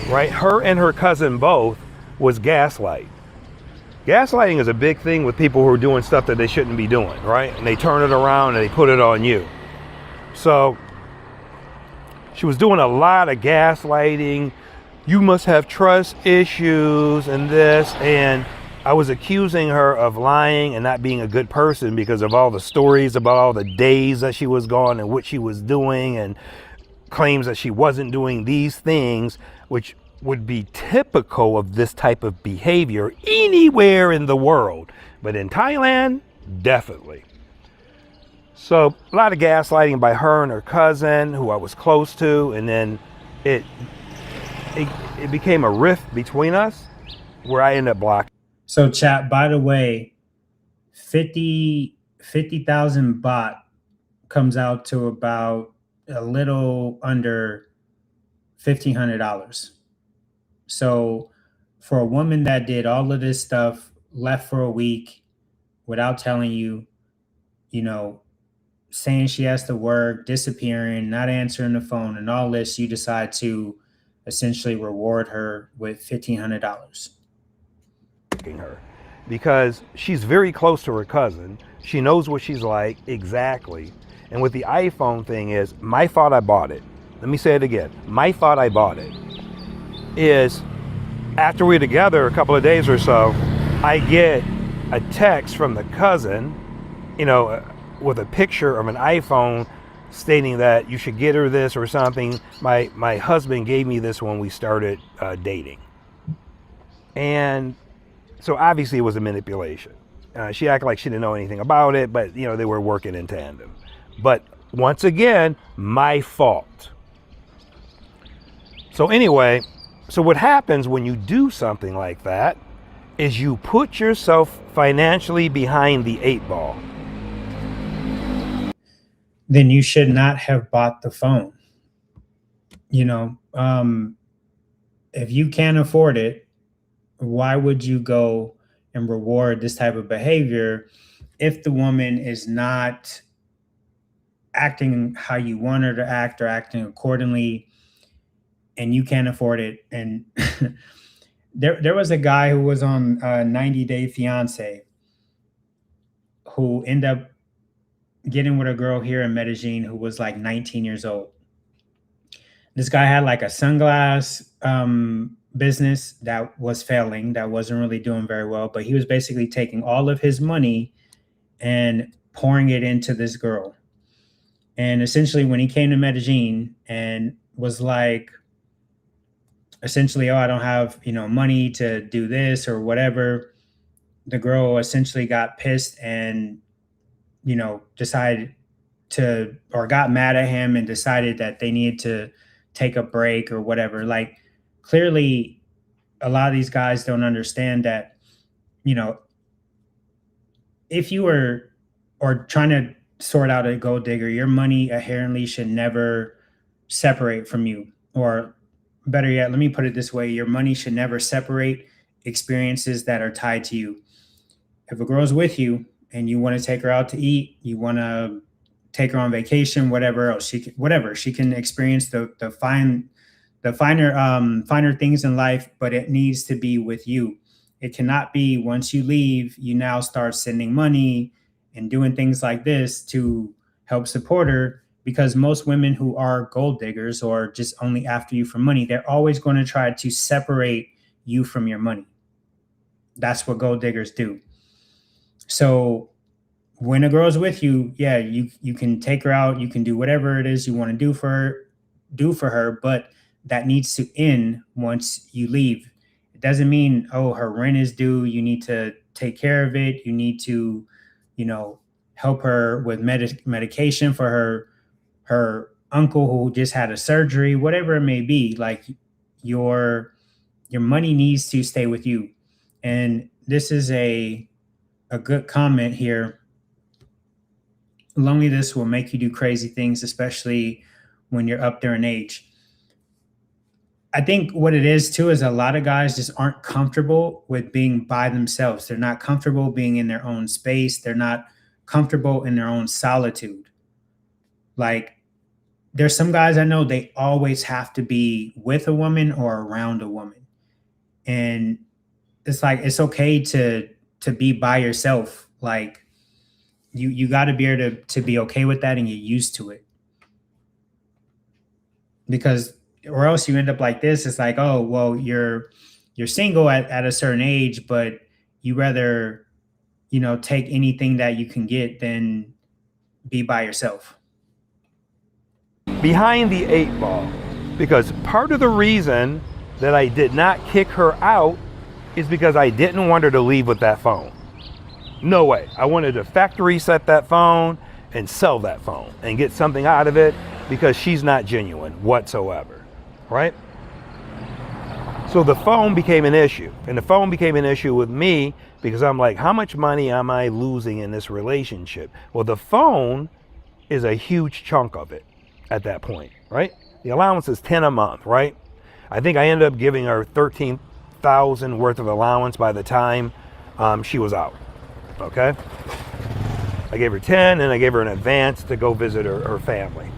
right? Her and her cousin both was gaslight. Gaslighting is a big thing with people who are doing stuff that they shouldn't be doing, right? And they turn it around and they put it on you. So She was doing a lot of gaslighting. You must have trust issues and this. And I was accusing her of lying and not being a good person because of all the stories about all the days that she was gone and what she was doing, and claims that she wasn't doing these things, which would be typical of this type of behavior anywhere in the world. But in Thailand, definitely. So a lot of gaslighting by her and her cousin, who I was close to, and then it became a rift between us where I ended up blocking. So chat, by the way, 50,000 baht comes out to about a little under $1,500. So for a woman that did all of this stuff, left for a week without telling you, you know, saying she has to work, disappearing, not answering the phone, and all this, you decide to essentially reward her with $1,500. Her because she's very close to her cousin. She knows what she's like exactly. And with the iPhone thing is, my fault I bought it. Let me say it again. My fault I bought it is after we're together a couple of days or so, I get a text from the cousin, with a picture of an iPhone stating that you should get her this or something. My husband gave me this when we started dating. And so obviously it was a manipulation. She acted like she didn't know anything about it, but they were working in tandem. But once again, my fault. So anyway, so what happens when you do something like that is you put yourself financially behind the 8 ball. Then you should not have bought the phone. If you can't afford it, why would you go and reward this type of behavior if the woman is not acting how you want her to act or acting accordingly, and you can't afford it? And there was a guy who was on 90 Day Fiance who ended up getting with a girl here in Medellin who was like 19 years old. This guy had like a sunglass business that was failing, that wasn't really doing very well, but he was basically taking all of his money and pouring it into this girl. And essentially when he came to Medellin and was like, essentially, oh, I don't have, money to do this or whatever, the girl essentially got pissed and, decided to, or got mad at him and decided that they needed to take a break or whatever. Like, clearly a lot of these guys don't understand that, if you were or trying to sort out a gold digger, your money inherently should never separate from you. Or better yet, let me put it this way: your money should never separate experiences that are tied to you. If a girl's with you and you want to take her out to eat, you want to take her on vacation, whatever else she can experience the finer things in life, but it needs to be with you. It cannot be once you leave, you now start sending money and doing things like this to help support her, because most women who are gold diggers or just only after you for money, they're always going to try to separate you from your money. That's what gold diggers do. So when a girl's with you, yeah, you can take her out, you can do whatever it is you want to do for her, but that needs to end once you leave. It doesn't mean, oh, her rent is due, you need to take care of it, you need to, help her with medication for her uncle who just had a surgery, whatever it may be. Like, your money needs to stay with you. And this is a good comment here. Loneliness will make you do crazy things, especially when you're up there in age. I think what it is too is a lot of guys just aren't comfortable with being by themselves. They're not comfortable being in their own space. They're not comfortable in their own solitude. Like, there's some guys I know, they always have to be with a woman or around a woman. And it's like, it's okay to be by yourself. Like, you got to be able to be okay with that and get used to it. because or else you end up like this. It's like, oh well, you're single at a certain age, but you rather, take anything that you can get than be by yourself. Behind the eight ball, because part of the reason that I did not kick her out is because I didn't want her to leave with that phone. No way. I wanted to factory set that phone and sell that phone and get something out of it, because she's not genuine whatsoever, right? So the phone became an issue, and the phone became an issue with me because I'm like, how much money am I losing in this relationship? Well, the phone is a huge chunk of it at that point, right? The allowance is 10 a month, right? I think I ended up giving her 13,000 worth of allowance by the time she was out, okay? I gave her 10 and I gave her an advance to go visit her family.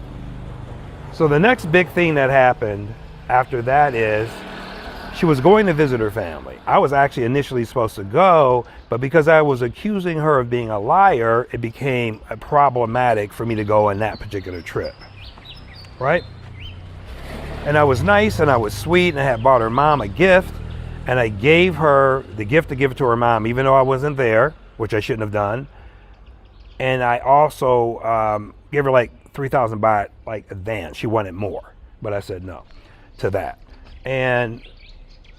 So the next big thing that happened after that is she was going to visit her family. I was actually initially supposed to go, but because I was accusing her of being a liar, it became problematic for me to go on that particular trip, right? And I was nice and I was sweet, and I had bought her mom a gift, and I gave her the gift to give it to her mom, even though I wasn't there, which I shouldn't have done. And I also gave her like 3,000 baht like advance. She wanted more, but I said no to that. And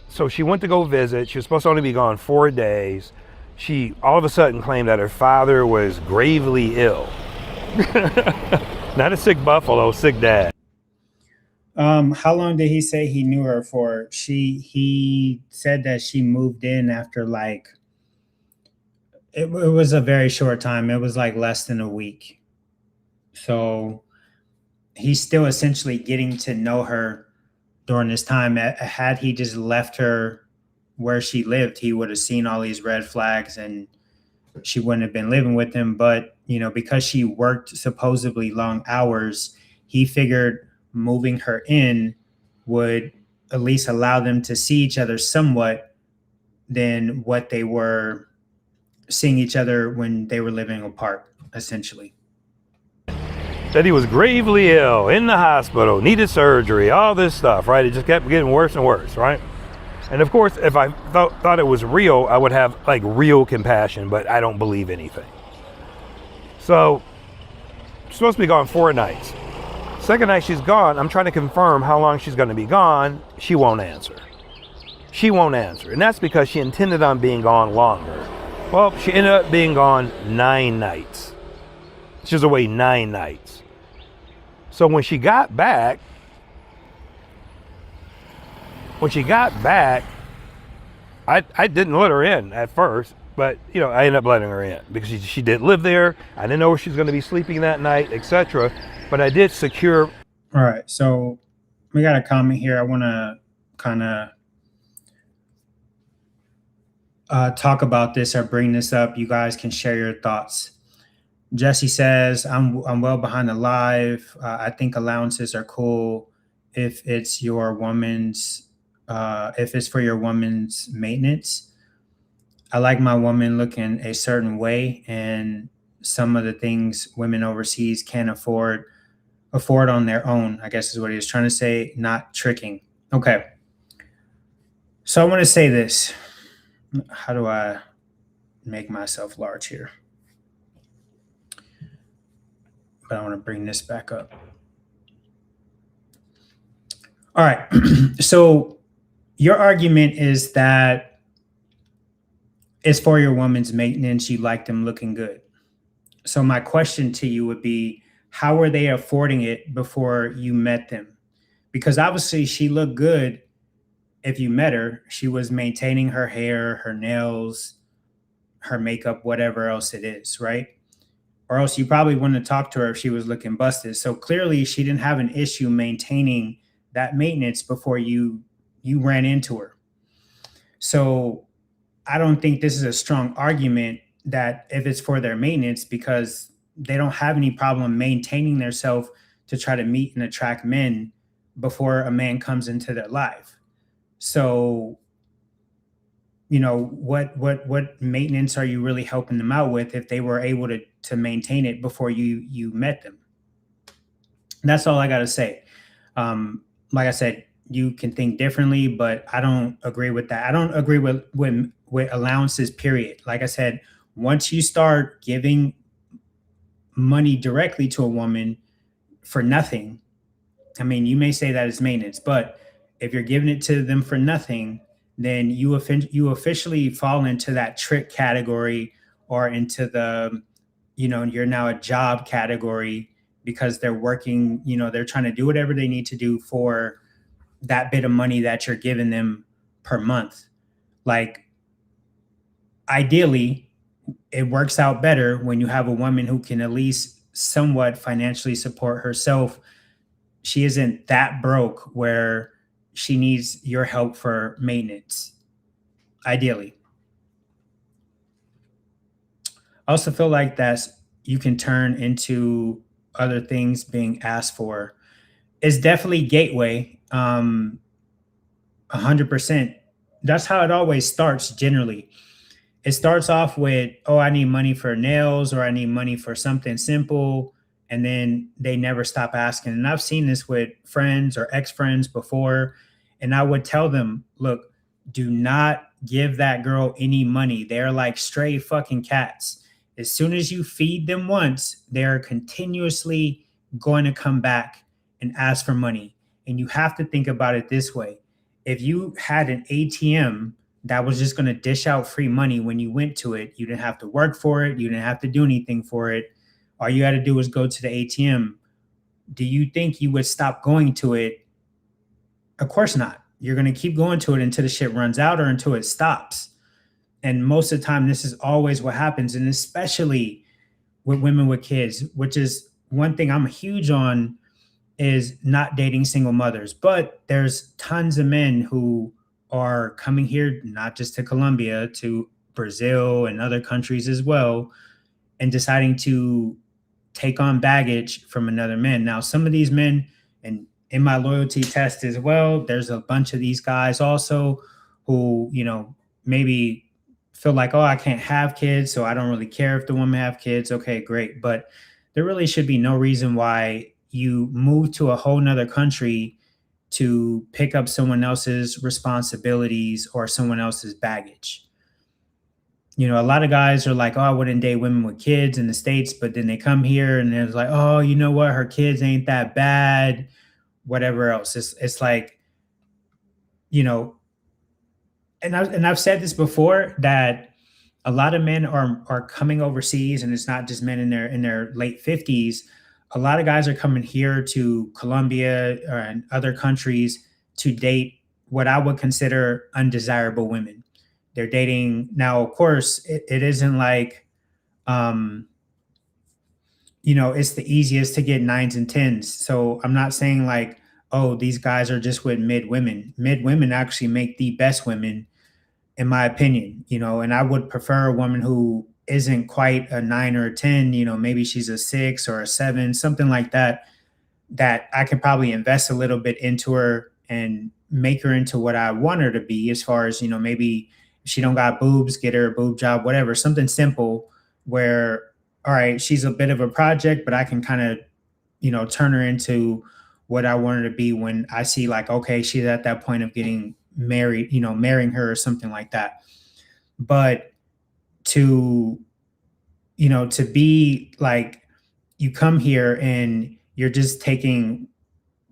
so she went to go visit. She was supposed to only be gone 4 days. She all of a sudden claimed that her father was gravely ill. Not a sick buffalo, sick dad. How long did he say he knew her for? He said that she moved in after like it was a very short time. It was like less than a week. So he's still essentially getting to know her during this time. Had he just left her where she lived, he would have seen all these red flags and she wouldn't have been living with him. But, because she worked supposedly long hours, he figured moving her in would at least allow them to see each other somewhat than what they were seeing each other when they were living apart, essentially. That he was gravely ill, in the hospital, needed surgery, all this stuff, right? It just kept getting worse and worse, right? And of course, if I thought it was real, I would have like real compassion, but I don't believe anything. So, she's supposed to be gone 4 nights. Second night she's gone, I'm trying to confirm how long she's going to be gone. She won't answer. She won't answer. And that's because she intended on being gone longer. Well, she ended up being gone 9 nights. She was away 9 nights. So when she got back, I didn't let her in at first, but I ended up letting her in because she did live there. I didn't know where she was going to be sleeping that night, etc. But I did secure. All right, so we got a comment here. I want to kind of talk about this or bring this up. You guys can share your thoughts. Jesse says, I'm well behind the live. I think allowances are cool if it's for your woman's maintenance. I like my woman looking a certain way, and some of the things women overseas can't afford on their own, I guess is what he was trying to say, not tricking. Okay. So I want to say this. How do I make myself large here? But I want to bring this back up. All right. So your argument is that it's for your woman's maintenance. You like them looking good. So my question to you would be, how were they affording it before you met them? Because obviously she looked good if you met her. She was maintaining her hair, her nails, her makeup, whatever else it is, right? Or else you probably wouldn't have talked to her if she was looking busted. So clearly she didn't have an issue maintaining that maintenance before you ran into her. So I don't think this is a strong argument that if it's for their maintenance, because they don't have any problem maintaining themselves to try to meet and attract men before a man comes into their life. So, what maintenance are you really helping them out with if they were able to maintain it before you met them? That's all I got to say. Like I said, you can think differently, but I don't agree with that. I don't agree with allowances. Period. Like I said, once you start giving money directly to a woman for nothing, I mean, you may say that it's maintenance, but if you're giving it to them for nothing, then you officially fall into that trick category, or into the, you're now a job category, because they're working, they're trying to do whatever they need to do for that bit of money that you're giving them per month. Like, ideally, it works out better when you have a woman who can at least somewhat financially support herself. She isn't that broke where she needs your help for maintenance, ideally. I also feel like that's you can turn into other things being asked for. It's definitely gateway. 100%. That's how it always starts generally. It starts off with, oh, I need money for nails, or I need money for something simple. And then they never stop asking. And I've seen this with friends or ex friends before. And I would tell them, look, do not give that girl any money. They're like stray fucking cats. As soon as you feed them once, they're continuously going to come back and ask for money. And you have to think about it this way: if you had an ATM that was just going to dish out free money when you went to it, you didn't have to work for it, you didn't have to do anything for it. All you had to do was go to the ATM. Do you think you would stop going to it? Of course not. You're going to keep going to it until the shit runs out or until it stops. And most of the time, this is always what happens. And especially with women with kids, which is one thing I'm huge on, is not dating single mothers. But there's tons of men who are coming here, not just to Colombia, to Brazil and other countries as well, and deciding to take on baggage from another man. Now, some of these men, and in my loyalty test as well, there's a bunch of these guys also who, maybe feel like, oh, I can't have kids, so I don't really care if the women have kids. Okay, great. But there really should be no reason why you move to a whole nother country to pick up someone else's responsibilities or someone else's baggage. A lot of guys are like, oh, I wouldn't date women with kids in the States, but then they come here and it's like, oh, you know what? Her kids ain't that bad, whatever else. It's like, you know, and I've said this before, that a lot of men are coming overseas, and it's not just men in their late 50s. A lot of guys are coming here to Colombia and other countries to date what I would consider undesirable women. They're dating now. Of course, it isn't like, um, it's the easiest to get nines and tens. So I'm not saying like, oh, these guys are just with mid women. Mid women actually make the best women, in my opinion. And I would prefer a woman who isn't quite a nine or a 10, maybe she's a 6 or a 7, something like that, that I could probably invest a little bit into her and make her into what I want her to be, as far as, maybe if she don't got boobs, get her a boob job, whatever, something simple where, all right, she's a bit of a project, but I can kind of, turn her into what I want her to be when I see like, okay, she's at that point of getting married, marrying her or something like that. But to, to be like, you come here and you're just taking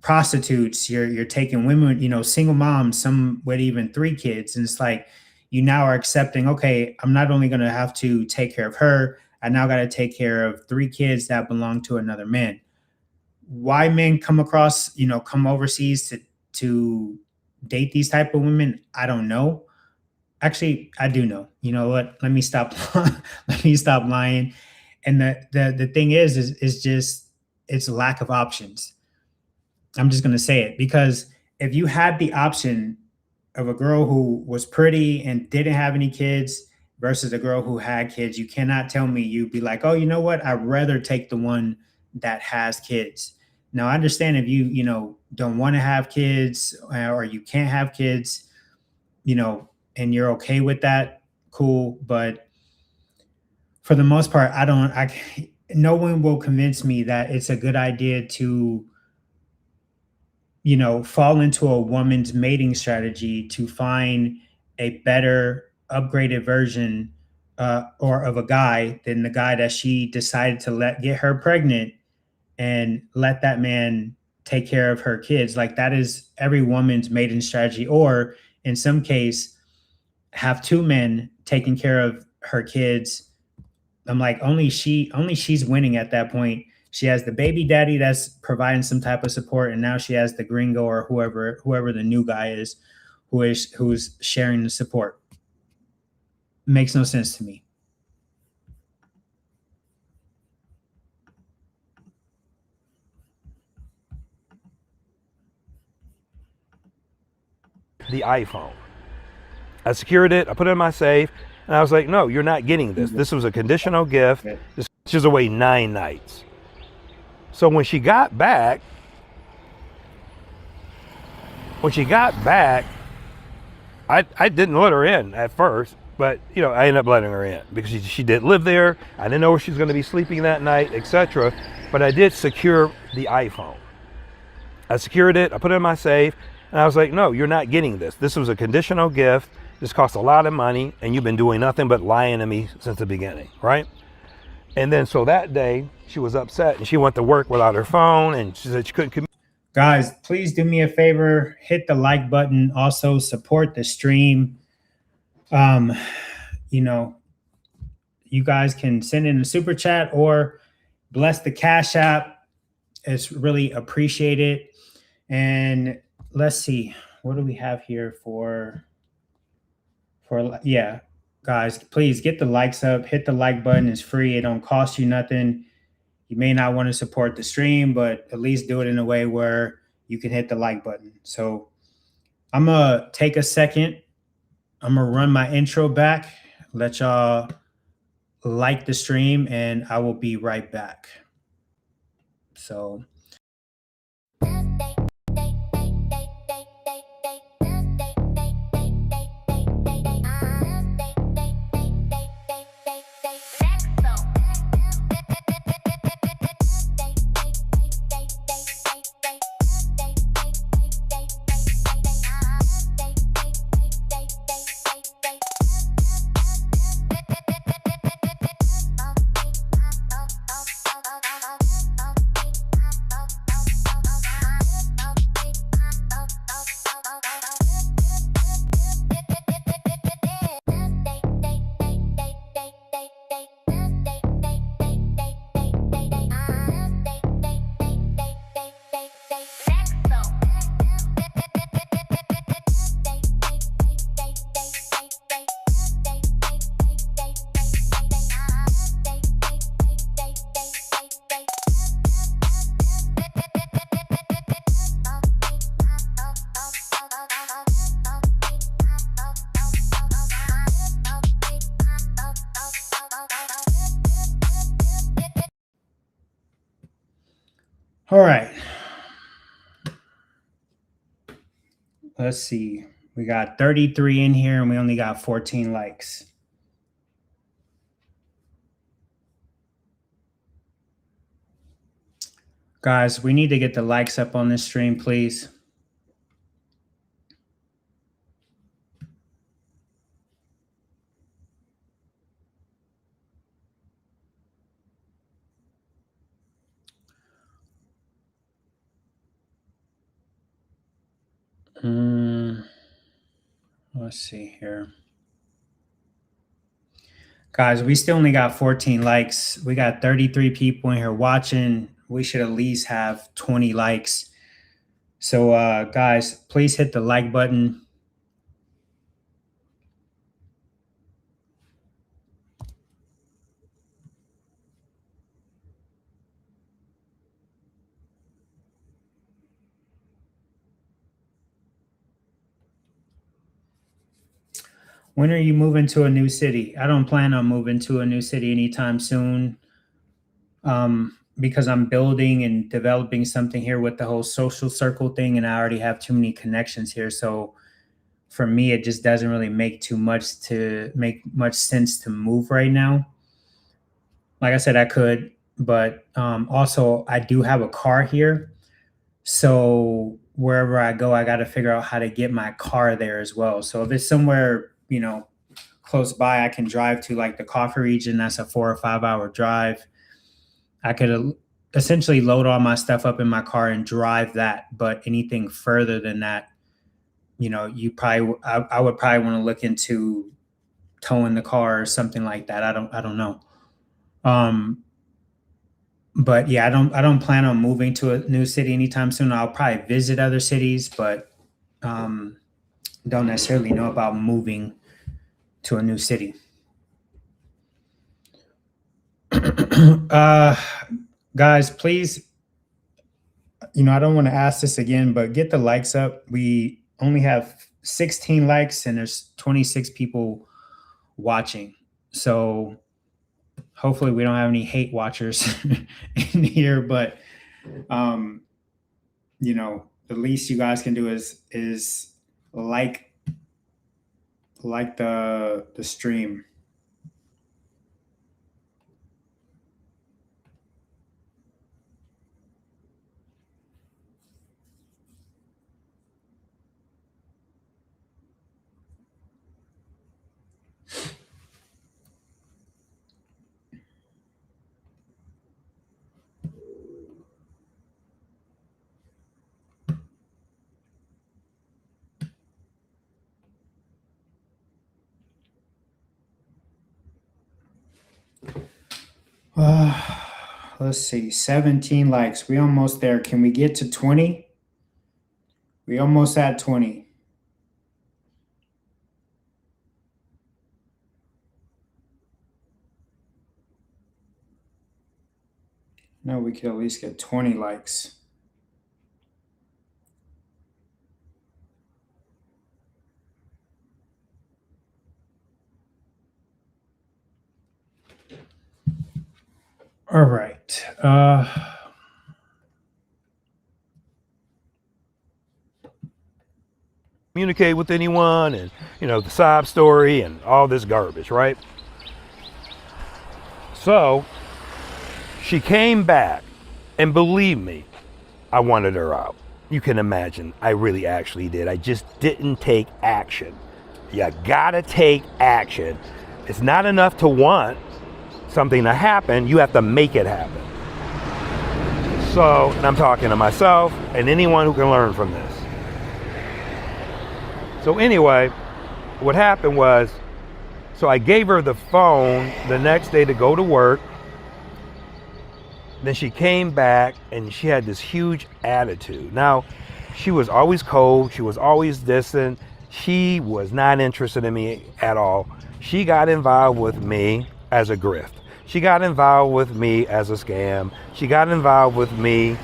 prostitutes, you're taking women, single moms, some with even 3 kids. And it's like, you now are accepting, okay, I'm not only going to have to take care of her, I now got to take care of 3 kids that belong to another man. Why men come across, come overseas to date these type of women, I don't know. Actually, I do know. You know what? Let me stop. Let me stop lying. And the thing is just, it's lack of options. I'm just gonna say it, because if you had the option of a girl who was pretty and didn't have any kids versus a girl who had kids, you cannot tell me you'd be like, oh, you know what? I'd rather take the one that has kids. Now, I understand if you don't want to have kids, or you can't have kids, and you're okay with that, cool. But for the most part, no one will convince me that it's a good idea to fall into a woman's mating strategy to find a better upgraded version, or of a guy than the guy that she decided to let get her pregnant and let that man take care of her kids. Like, that is every woman's mating strategy. Or in some case, have two men taking care of her kids. I'm like, only she's winning at that point. She has the baby daddy that's providing some type of support, and now she has the gringo or whoever the new guy is, who's sharing the support. Makes no sense to me. The iPhone. I secured it, I put it in my safe, and I was like, no, you're not getting this. This was a conditional gift. This is away 9 nights. So when she got back, I didn't let her in at first, but I ended up letting her in because she did live there. I didn't know where she was going to be sleeping that night, etc. But I did secure the iPhone. I secured it, I put it in my safe, and I was like, no, you're not getting this. This was a conditional gift. This cost a lot of money, and you've been doing nothing but lying to me since the beginning, right? And then so that day, she was upset, and she went to work without her phone, and she said she couldn't communicate. Guys, please do me a favor, hit the like button. Also support the stream. You know, you guys can send in a super chat or bless the Cash App. It's really appreciated. And let's see, what do we have here for yeah, guys, please get the likes up, hit the like button. It's free. It don't cost you nothing. You may not want to support the stream, but at least do it in a way where you can hit the like button. So I'm going to take a second. I'm going to run my intro back, let y'all like the stream, and I will be right back. So all right. Let's see. We got 33 in here and we only got 14 likes. Guys, we need to get the likes up on this stream, please. Let's see here. Guys, we still only got 14 likes. We got 33 people in here watching. We should at least have 20 likes. So, guys, please hit the like button. When are you moving to a new city? I don't plan on moving to a new city anytime soon, because I'm building and developing something here with the whole social circle thing, and I already have too many connections here. So for me, it just doesn't really make much sense to move right now. Like I said, I could, but also I do have a car here. So wherever I go, I got to figure out how to get my car there as well. So if it's somewhere, close by, I can drive to like the coffee region. That's a 4 or 5 hour drive. I could essentially load all my stuff up in my car and drive that. But anything further than that, I would probably want to look into towing the car or something like that. I don't know. Um, but yeah, I don't plan on moving to a new city anytime soon. I'll probably visit other cities, but um, don't necessarily know about moving to a new city. uh, guys, please, I don't want to ask this again, but get the likes up. We only have 16 likes and there's 26 people watching. So hopefully we don't have any hate watchers in here, but um, the least you guys can do is like the stream. Uh, let's see, 17 likes. We almost there. Can we get to 20? We almost at 20. No, we could at least get 20 likes. All right. Communicate with anyone, and the sob story and all this garbage, right? So she came back, and believe me, I wanted her out. You can imagine, I really actually did. I just didn't take action. You gotta take action. It's not enough to want something to happen, you have to make it happen. So, and I'm talking to myself and anyone who can learn from this. So anyway, what happened was, so I gave her the phone the next day to go to work. Then she came back and she had this huge attitude. Now, she was always cold. She was always distant. She was not interested in me at all. She got involved with me as a grift. She got involved with me as a scam. She got involved with me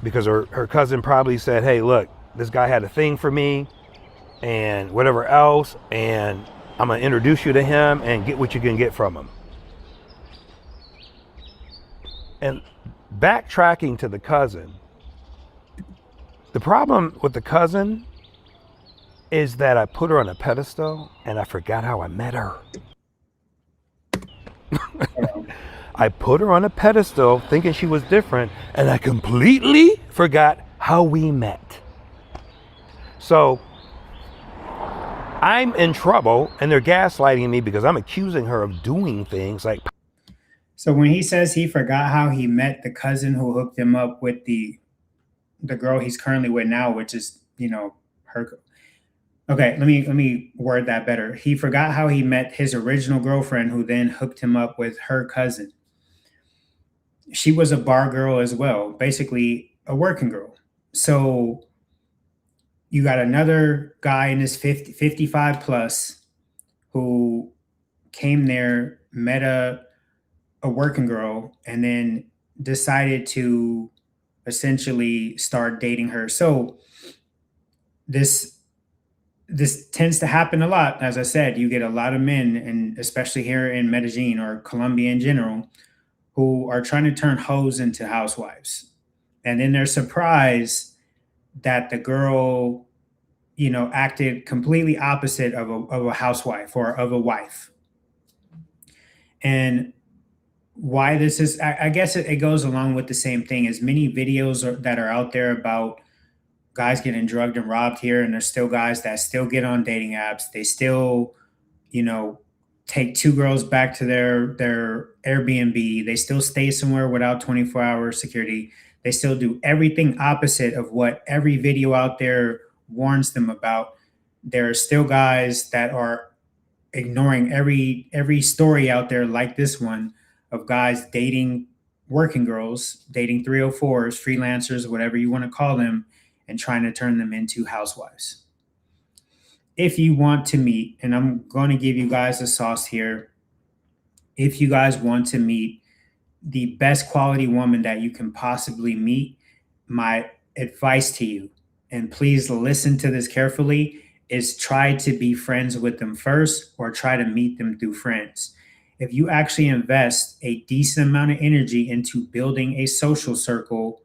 because her cousin probably said, hey, look, this guy had a thing for me and whatever else, and I'm gonna introduce you to him and get what you can get from him. And backtracking to the cousin, the problem with the cousin is that I put her on a pedestal and I forgot how I met her. I put her on a pedestal thinking she was different, and I completely forgot how we met. So I'm in trouble and they're gaslighting me because I'm accusing her of doing things like. So when he says he forgot how he met the cousin who hooked him up with the girl he's currently with now, which is, her. Okay, let me word that better. He forgot how he met his original girlfriend who then hooked him up with her cousin. She was a bar girl as well, basically a working girl. So you got another guy in his 55 plus who came there, met a working girl, and then decided to essentially start dating her. So this tends to happen a lot. As I said, you get a lot of men, and especially here in Medellin or Colombia in general, who are trying to turn hoes into housewives. And then they're surprised that the girl, acted completely opposite of a housewife or of a wife. And why this is, I guess it goes along with the same thing as many videos that are out there about guys getting drugged and robbed here, and there's still guys that still get on dating apps. They still, you know, take two girls back to their Airbnb. They still stay somewhere without 24-hour security. They still do everything opposite of what every video out there warns them about. There are still guys that are ignoring every story out there like this one of guys dating working girls, dating 304s, freelancers, whatever you want to call them, and trying to turn them into housewives. If you want to meet, and I'm going to give you guys a sauce here, if you guys want to meet the best quality woman that you can possibly meet, my advice to you, and please listen to this carefully, is try to be friends with them first or try to meet them through friends. If you actually invest a decent amount of energy into building a social circle,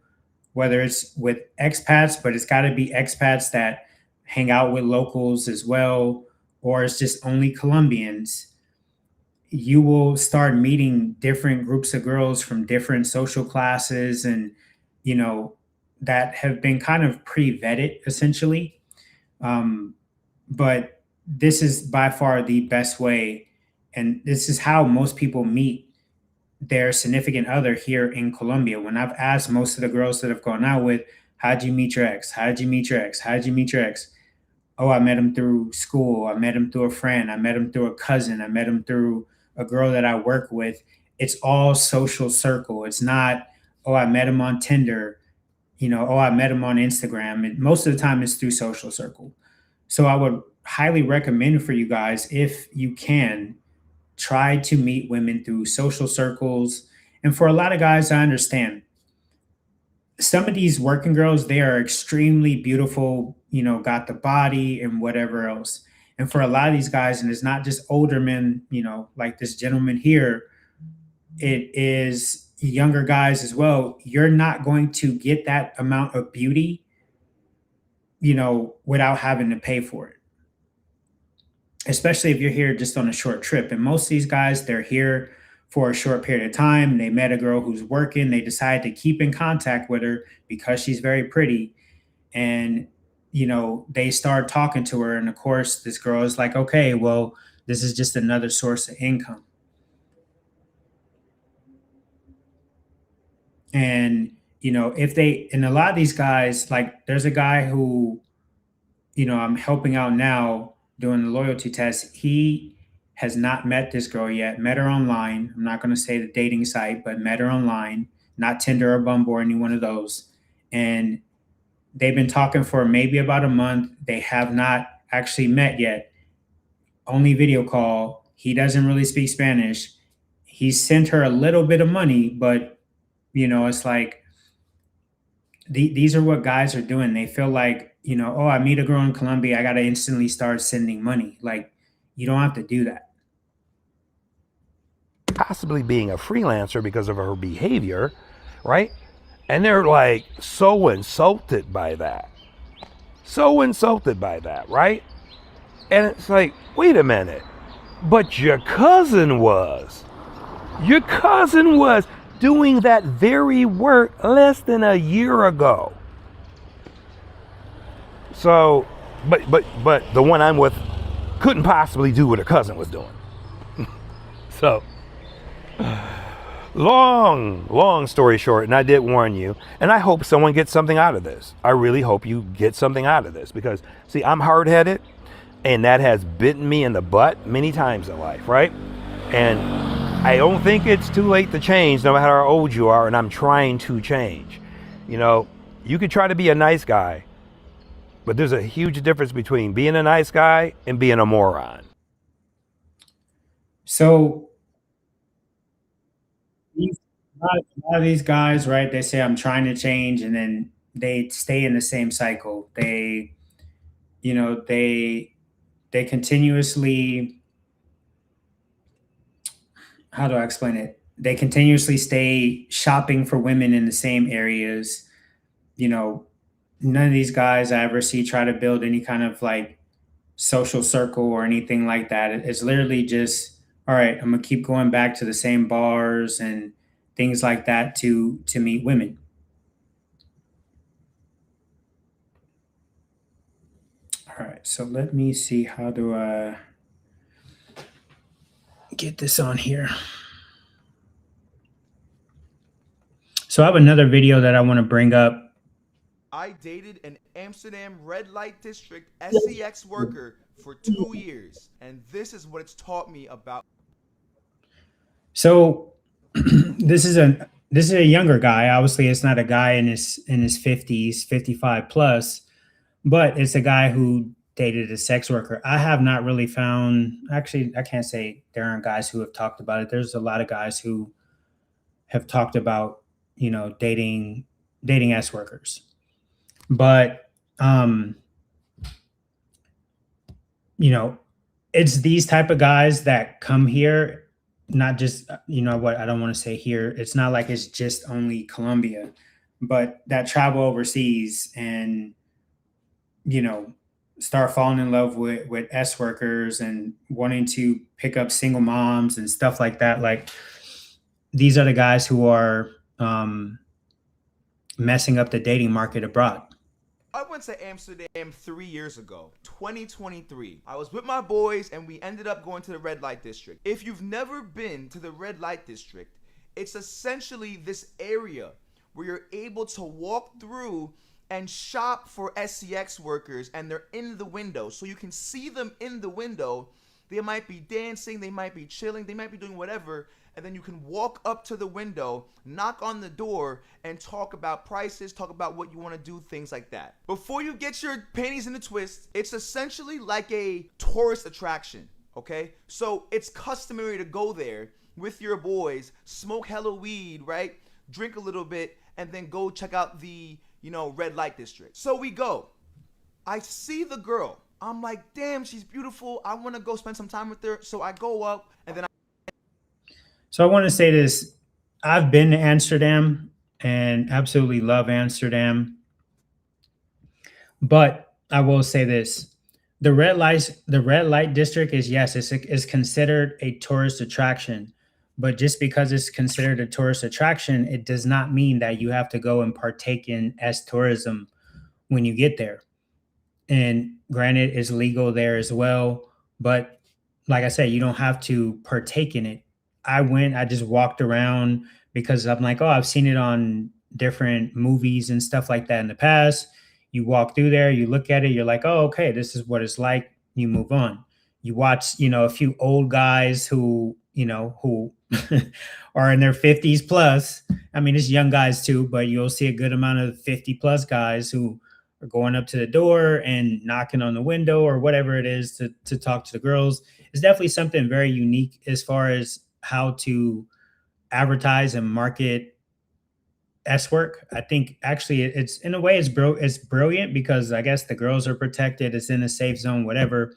whether it's with expats, but it's got to be expats that hang out with locals as well, or it's just only Colombians, you will start meeting different groups of girls from different social classes and, you know, that have been kind of pre-vetted essentially. Um, but this is by far the best way, and this is how most people meet their significant other here in Colombia. When I've asked most of the girls that I've gone out with, how'd you meet your ex? How did you meet your ex? How did you meet your ex? Oh, I met him through school. I met him through a friend. I met him through a cousin. I met him through a girl that I work with. It's all social circle. It's not, oh, I met him on Tinder, oh, I met him on Instagram. And most of the time it's through social circle. So I would highly recommend for you guys, if you can, try to meet women through social circles. And for a lot of guys, I understand some of these working girls, they are extremely beautiful, got the body and whatever else. And for a lot of these guys, and it's not just older men, like this gentleman here, it is younger guys as well. You're not going to get that amount of beauty, without having to pay for it, especially if you're here just on a short trip. And most of these guys, they're here for a short period of time. They met a girl who's working. They decide to keep in contact with her because she's very pretty. And, they start talking to her. And of course, this girl is like, okay, well, this is just another source of income. And, and a lot of these guys, like there's a guy who, I'm helping out now doing the loyalty test. He has not met this girl yet, met her online. I'm not going to say the dating site, but met her online, not Tinder or Bumble or any one of those. And they've been talking for maybe about a month. They have not actually met yet, only video call. He doesn't really speak Spanish. He sent her a little bit of money, but, it's like these are what guys are doing. They feel like, oh, I meet a girl in Colombia, I got to instantly start sending money. Like, you don't have to do that. Possibly being a freelancer because of her behavior, right? And they're like so insulted by that. So insulted by that, right? And it's like, wait a minute. But your cousin was doing that very work less than a year ago. So, but the one I'm with couldn't possibly do what her cousin was doing. So, long story short, and I did warn you, and I hope someone gets something out of this. I really hope you get something out of this because, see, I'm hard-headed, and that has bitten me in the butt many times in life, right? And I don't think it's too late to change, no matter how old you are, and I'm trying to change. You could try to be a nice guy, but there's a huge difference between being a nice guy and being a moron. So a lot of these guys, right? They say I'm trying to change, and then they stay in the same cycle. They continuously. How do I explain it? They continuously stay shopping for women in the same areas. None of these guys I ever see try to build any kind of like social circle or anything like that. It's literally just, all right, I'm gonna keep going back to the same bars and things like that to meet women. All right, so let me see, how do I get this on here? So I have another video that I want to bring up. I dated an Amsterdam red light district SCX worker for 2 years, and this is what it's taught me about. So this is a younger guy. Obviously, it's not a guy in his 50s, 55 plus, but it's a guy who dated a sex worker. I have not really found, actually, I can't say there aren't guys who have talked about it. There's a lot of guys who have talked about, dating S workers. But you know, it's these type of guys that come here, not just, what, I don't want to say here, it's not like it's just only Colombia, but that travel overseas and, you know, start falling in love with S workers and wanting to pick up single moms and stuff like that. Like, these are the guys who are messing up the dating market abroad. I went to Amsterdam 3 years ago, 2023. I was with my boys and we ended up going to the red light district. If you've never been to the red light district, it's essentially this area where you're able to walk through and shop for SCX workers, and they're in the window. So you can see them in the window. They might be dancing, they might be chilling, they might be doing whatever, and then you can walk up to the window, knock on the door, and talk about prices, talk about what you want to do, things like that. Before you get your panties in a twist, it's essentially like a tourist attraction, okay? So it's customary to go there with your boys, smoke hella weed, right? Drink a little bit, and then go check out the, red light district. So we go. I see the girl. I'm like, damn, she's beautiful. I want to go spend some time with her. So I go up, and then So I want to say this. I've been to Amsterdam and absolutely love Amsterdam. But I will say this. The red light district is, yes, it's considered a tourist attraction. But just because it's considered a tourist attraction, it does not mean that you have to go and partake in S tourism when you get there. And granted, it's legal there as well. But like I said, you don't have to partake in it. I just walked around because I'm like, oh, I've seen it on different movies and stuff like that in the past. You walk through there, you look at it, you're like, oh, okay, this is what it's like. You move on. You watch, a few old guys who are in their 50s plus. I mean, it's young guys too, but you'll see a good amount of 50 plus guys who are going up to the door and knocking on the window or whatever it is to talk to the girls. It's definitely something very unique as far as how to advertise and market S work. I think actually it's, in a way, it's brilliant because I guess the girls are protected. It's in a safe zone, whatever.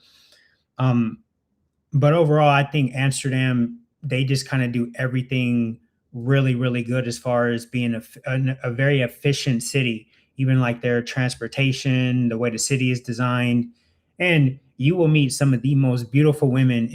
But overall, I think Amsterdam, they just kind of do everything really, really good as far as being a very efficient city, even like their transportation, the way the city is designed. And you will meet some of the most beautiful women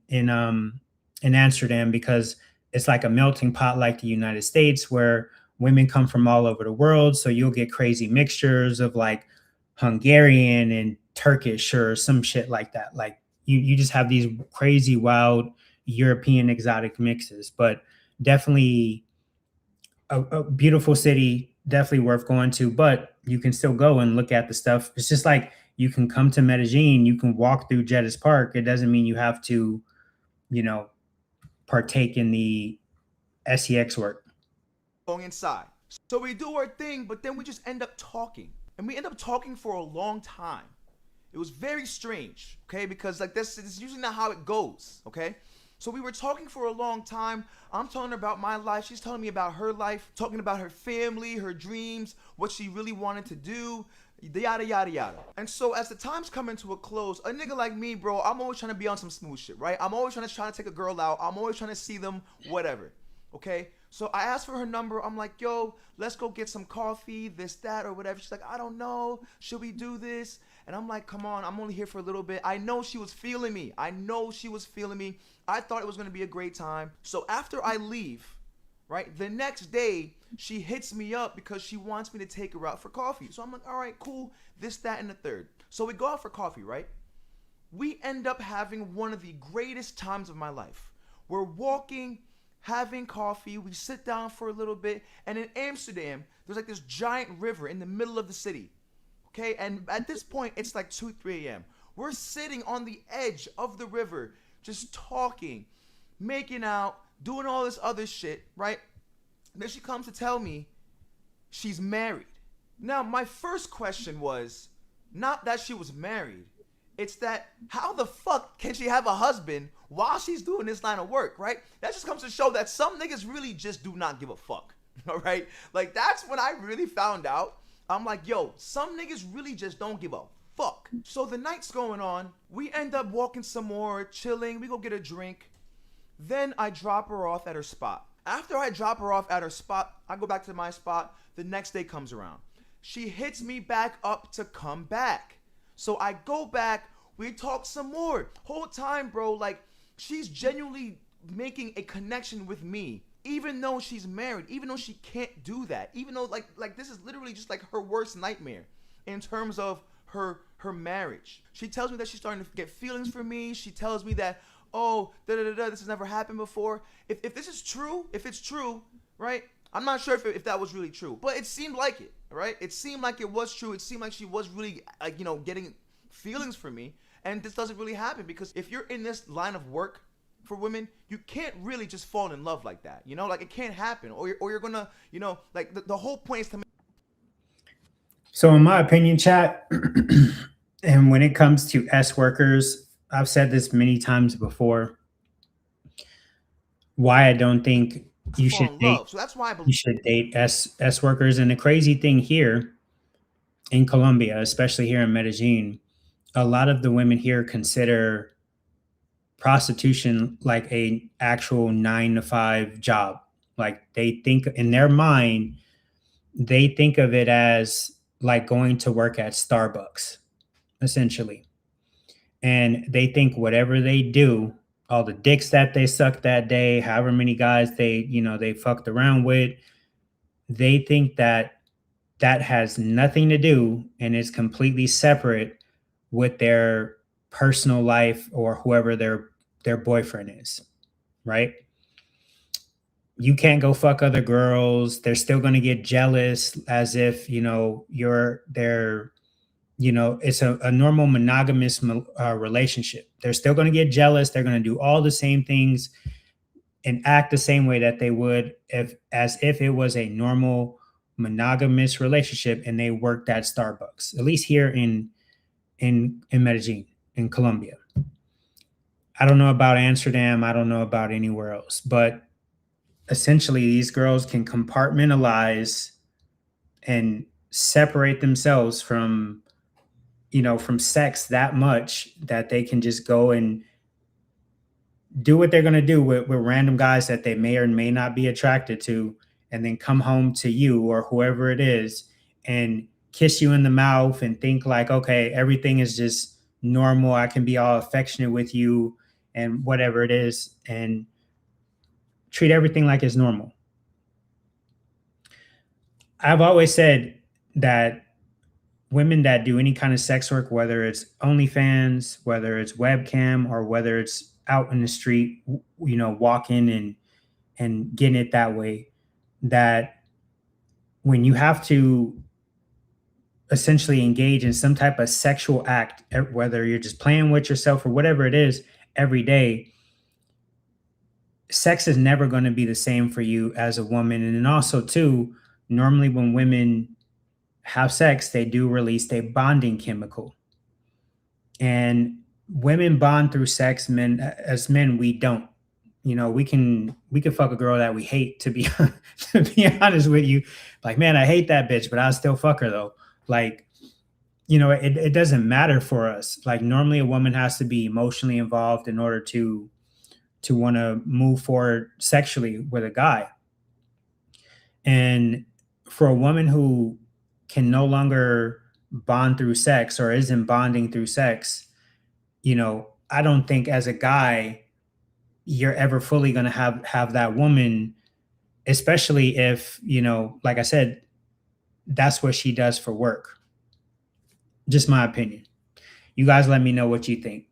in Amsterdam because it's like a melting pot like the United States where women come from all over the world. So you'll get crazy mixtures of like Hungarian and Turkish or some shit like that. Like you just have these crazy, wild European exotic mixes, but definitely a beautiful city, definitely worth going to, but you can still go and look at the stuff. It's just like you can come to Medellin, you can walk through Jettis Park. It doesn't mean you have to, partake in the SEX work. going inside. So we do our thing, but then we just end up talking. And we end up talking for a long time. It was very strange, okay? Because like this is usually not how it goes, okay? So we were talking for a long time. I'm telling her about my life. She's telling me about her life, talking about her family, her dreams, what she really wanted to do, yada, yada, yada. And so as the time's coming to a close, a nigga like me, bro, I'm always trying to be on some smooth shit, right? I'm always trying to take a girl out. I'm always trying to see them, whatever, okay? So I asked for her number. I'm like, yo, let's go get some coffee, this, that, or whatever. She's like, I don't know. Should we do this? And I'm like, come on, I'm only here for a little bit. I know she was feeling me. I thought it was going to be a great time. So after I leave, right, the next day, she hits me up because she wants me to take her out for coffee. So I'm like, all right, cool, this, that, and the third. So we go out for coffee, right? We end up having one of the greatest times of my life. We're walking, having coffee, we sit down for a little bit, and in Amsterdam, there's like this giant river in the middle of the city. Okay, and at this point, it's like 2, 3 a.m. We're sitting on the edge of the river, just talking, making out, doing all this other shit, right? Then she comes to tell me she's married. Now, my first question was not that she was married. It's that how the fuck can she have a husband while she's doing this line of work, right? That just comes to show that some niggas really just do not give a fuck, all right? Like, that's when I really found out. I'm like, yo, some niggas really just don't give a fuck. So the night's going on. We end up walking some more, chilling. We go get a drink. Then I drop her off at her spot. After I drop her off at her spot, I go back to my spot. The next day comes around. She hits me back up to come back. So I go back. We talk some more. Whole time, bro, like, she's genuinely making a connection with me. Even though she's married, even though she can't do that, even though like this is literally just like her worst nightmare in terms of her marriage. She tells me that she's starting to get feelings for me. She tells me that, oh, this has never happened before. If this is true, if it's true, right? I'm not sure if that was really true, but it seemed like it, right? It seemed like it was true. It seemed like she was really, like, you know, getting feelings for me. And this doesn't really happen because if you're in this line of work for women, you can't really just fall in love like that, you know, like it can't happen, or you're gonna, you know, like the whole point is to make. So in my opinion, chat, and when it comes to S workers, I've said this many times before, why I don't think you fall should in date, love. So that's why I you believe. should date S workers. And the crazy thing here in Colombia, especially here in Medellin, a lot of the women here consider prostitution like a actual 9 to 5 job. Like they think in their mind, they think of it as like going to work at Starbucks, essentially. And they think whatever they do, all the dicks that they suck that day, however many guys they fucked around with, they think that that has nothing to do and is completely separate with their personal life or whoever their boyfriend is, right? You can't go fuck other girls. They're still going to get jealous as if, you're their, it's a normal monogamous relationship. They're still going to get jealous. They're going to do all the same things and act the same way that they would as if it was a normal monogamous relationship and they worked at Starbucks, at least here in Medellin, in Colombia. I don't know about Amsterdam. I don't know about anywhere else, but essentially these girls can compartmentalize and separate themselves from sex that much that they can just go and do what they're going to do with random guys that they may or may not be attracted to, and then come home to you or whoever it is and kiss you in the mouth and think like, okay, everything is just normal. I can be all affectionate with you and whatever it is, and treat everything like it's normal. I've always said that women that do any kind of sex work, whether it's OnlyFans, whether it's webcam, or whether it's out in the street, walking and getting it that way, that when you have to essentially engage in some type of sexual act, whether you're just playing with yourself or whatever it is every day, sex is never going to be the same for you as a woman. And then also too, normally when women have sex, they do release a bonding chemical, and women bond through sex. As men, we don't. We can fuck a girl that we hate, to be to be honest with you. Like, man, I hate that bitch, but I'll still fuck her though. Like, it doesn't matter for us. Like, normally a woman has to be emotionally involved in order to want to move forward sexually with a guy. And for a woman who can no longer bond through sex or isn't bonding through sex, I don't think as a guy you're ever fully going to have that woman, especially if, like I said, that's what she does for work. Just my opinion. You guys let me know what you think.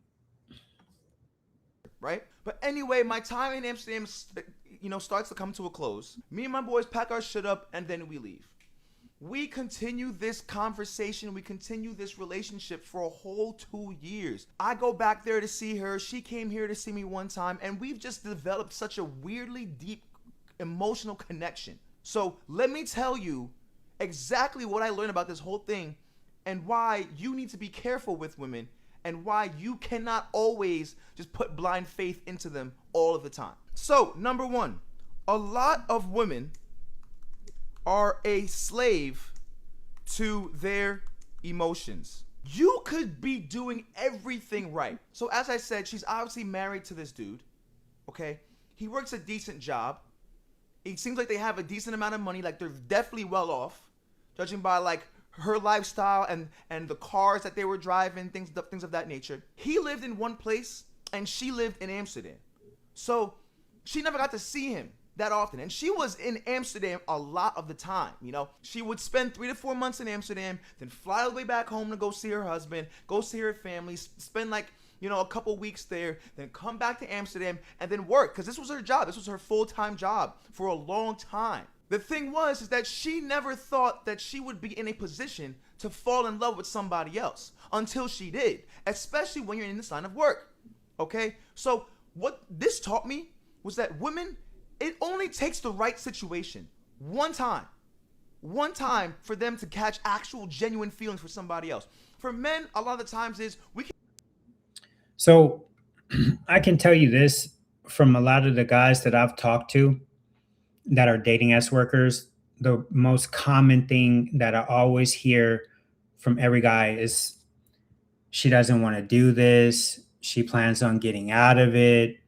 Right? But anyway, my time in Amsterdam, starts to come to a close. Me and my boys pack our shit up and then we leave. We continue this conversation, we continue this relationship for a whole 2 years. I go back there to see her, she came here to see me one time, and we've just developed such a weirdly deep emotional connection. So let me tell you exactly what I learned about this whole thing and why you need to be careful with women and why you cannot always just put blind faith into them all of the time. So, number one, a lot of women are a slave to their emotions. You could be doing everything right. So as I said, she's obviously married to this dude, okay? He works a decent job. It seems like they have a decent amount of money, like they're definitely well off, judging by like her lifestyle and the cars that they were driving, things of that nature. He lived in one place and she lived in Amsterdam. So she never got to see him that often. And she was in Amsterdam a lot of the time, you know. She would spend 3 to 4 months in Amsterdam, then fly all the way back home to go see her husband, go see her family, spend like, you know, a couple weeks there, then come back to Amsterdam and then work, because this was her job. This was her full-time job for a long time. The thing was is that she never thought that she would be in a position to fall in love with somebody else until she did, especially when you're in this line of work, okay? So what this taught me was that women, it only takes the right situation, one time for them to catch actual genuine feelings for somebody else. For men, a lot of the times is we can. So I can tell you this from a lot of the guys that I've talked to that are dating S workers, the most common thing that I always hear from every guy is she doesn't want to do this. She plans on getting out of it.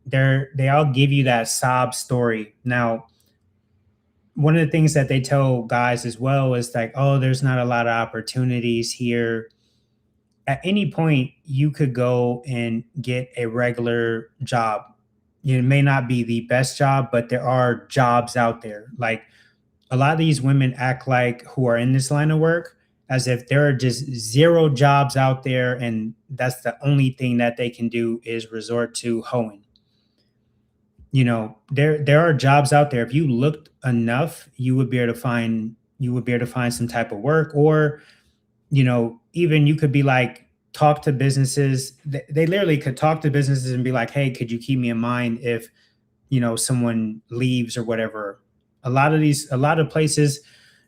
They all give you that sob story. Now, one of the things that they tell guys as well is like, oh, there's not a lot of opportunities here. At any point, you could go and get a regular job. It may not be the best job, but there are jobs out there. Like a lot of these women act like who are in this line of work as if there are just zero jobs out there and that's the only thing that they can do is resort to hoeing. You know, there are jobs out there. If you looked enough, you would be able to find some type of work, or you know, even you could be like talk to businesses. They literally could talk to businesses and be like, hey, could you keep me in mind if, you know, someone leaves or whatever. A lot of places,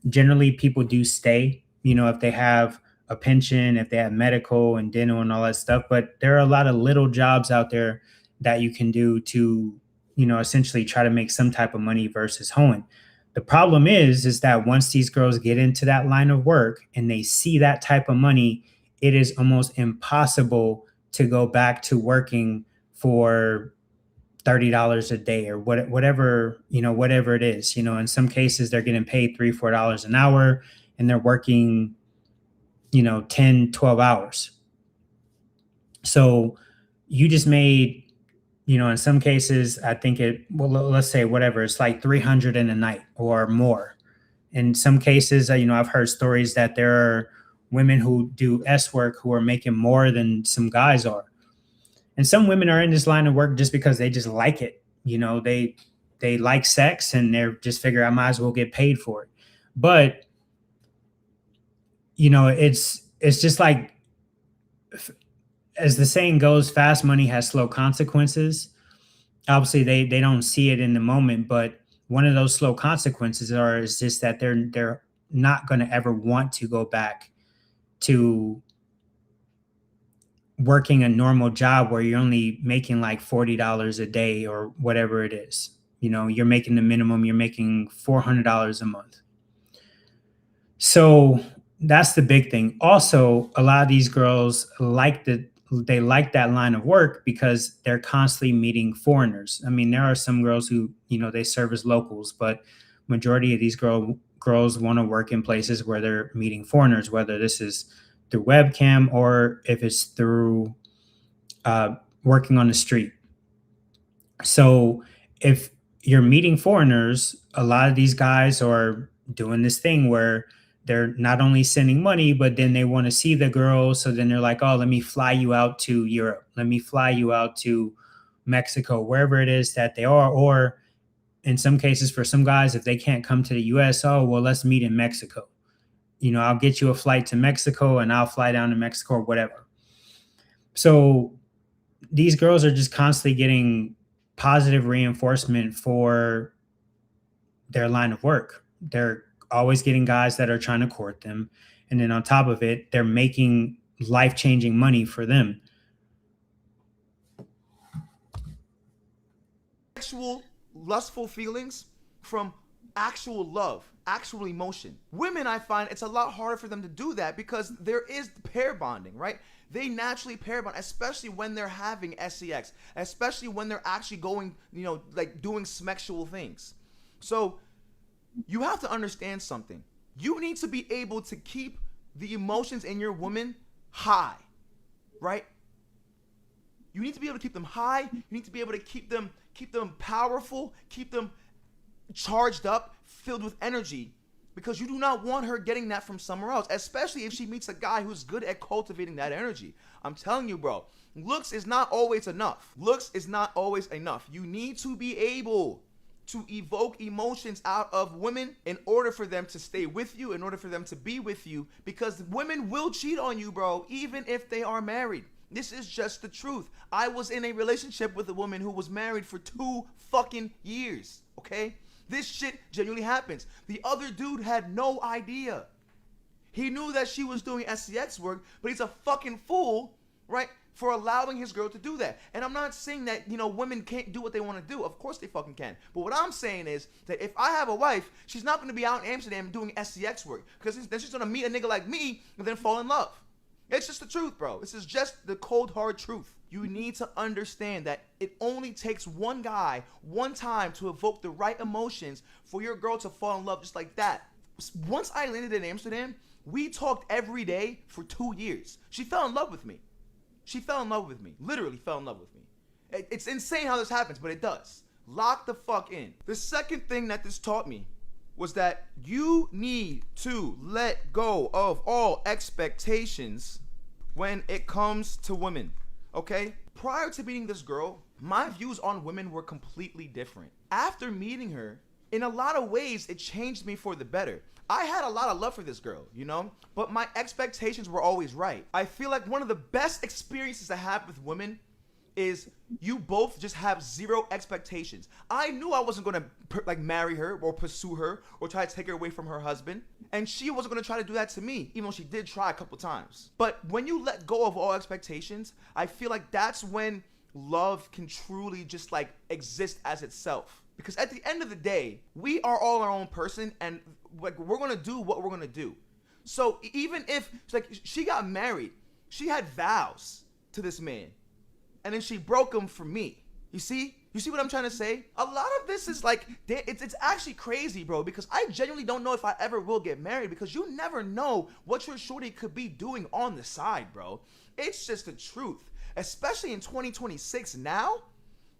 generally people do stay, you know, if they have a pension, if they have medical and dental and all that stuff. But there are a lot of little jobs out there that you can do to, you know, essentially try to make some type of money versus hoeing. The problem is that once these girls get into that line of work and they see that type of money, it is almost impossible to go back to working for $30 a day or whatever, you know, whatever it is. You know, in some cases they're getting paid $3-4 an hour and they're working, you know, 10, 12 hours. So you just made, you know, in some cases, I think let's say whatever, it's like 300 in a night or more. In some cases, you know, I've heard stories that there are women who do S work who are making more than some guys are. And some women are in this line of work just because they just like it. You know, they like sex and they're just figure I might as well get paid for it. But, you know, it's just like, as the saying goes, fast money has slow consequences. Obviously, they don't see it in the moment, but one of those slow consequences is just that they're not going to ever want to go back to working a normal job where you're only making like $40 a day or whatever it is. You know, you're making the minimum, you're making $400 a month. So that's the big thing. Also, a lot of these girls like that line of work because they're constantly meeting foreigners. I mean, there are some girls who, you know, they serve as locals, but majority of these girls want to work in places where they're meeting foreigners, whether this is through webcam or if it's through working on the street. So if you're meeting foreigners, a lot of these guys are doing this thing where they're not only sending money, but then they want to see the girl. So then they're like, oh, let me fly you out to Europe. Let me fly you out to Mexico, wherever it is that they are. Or in some cases, for some guys, if they can't come to the US, oh, well, let's meet in Mexico. I'll get you a flight to Mexico and I'll fly down to Mexico or whatever. So these girls are just constantly getting positive reinforcement for their line of work. They're always getting guys that are trying to court them. And then on top of it, they're making life-changing money for them. Actual lustful feelings from actual love, actual emotion. Women, I find it's a lot harder for them to do that because there is pair bonding, right? They naturally pair bond, especially when they're having sex, especially when they're actually going, like doing sexual things. So you have to understand something. You need to be able to keep the emotions in your woman high, right? You need to be able to keep them high. You need to be able to keep them powerful, keep them charged up, filled with energy, because you do not want her getting that from somewhere else, especially if she meets a guy who's good at cultivating that energy. I'm telling you, bro, looks is not always enough. Looks is not always enough. You need to be able to evoke emotions out of women in order for them to stay with you, in order for them to be with you, because women will cheat on you, bro, even if they are married. This is just the truth. I was in a relationship with a woman who was married for 2 fucking years, okay? This shit genuinely happens. The other dude had no idea. He knew that she was doing sex work, but he's a fucking fool, right, for allowing his girl to do that. And I'm not saying that, women can't do what they want to do. Of course they fucking can. But what I'm saying is that if I have a wife, she's not going to be out in Amsterdam doing sex work, because then she's going to meet a nigga like me and then fall in love. It's just the truth, bro. This is just the cold, hard truth. You need to understand that it only takes one guy, one time to evoke the right emotions for your girl to fall in love just like that. Once I landed in Amsterdam, we talked every day for 2 years. She fell in love with me. She fell in love with me. Literally fell in love with me. It's insane how this happens, but it does. Lock the fuck in. The second thing that this taught me was that you need to let go of all expectations when it comes to women, okay? Prior to meeting this girl, my views on women were completely different. After meeting her, in a lot of ways, it changed me for the better. I had a lot of love for this girl, but my expectations were always right. I feel like one of the best experiences I have with women is you both just have zero expectations. I knew I wasn't gonna marry her or pursue her or try to take her away from her husband, and she wasn't gonna try to do that to me, even though she did try a couple times. But when you let go of all expectations, I feel like that's when love can truly just exist as itself. Because at the end of the day, we are all our own person, and we're gonna do what we're gonna do. So even if she got married, she had vows to this man, and then she broke them for me. You see what I'm trying to say? A lot of this is it's actually crazy, bro, because I genuinely don't know if I ever will get married, because you never know what your shorty could be doing on the side, bro. It's just the truth, especially in 2026 now.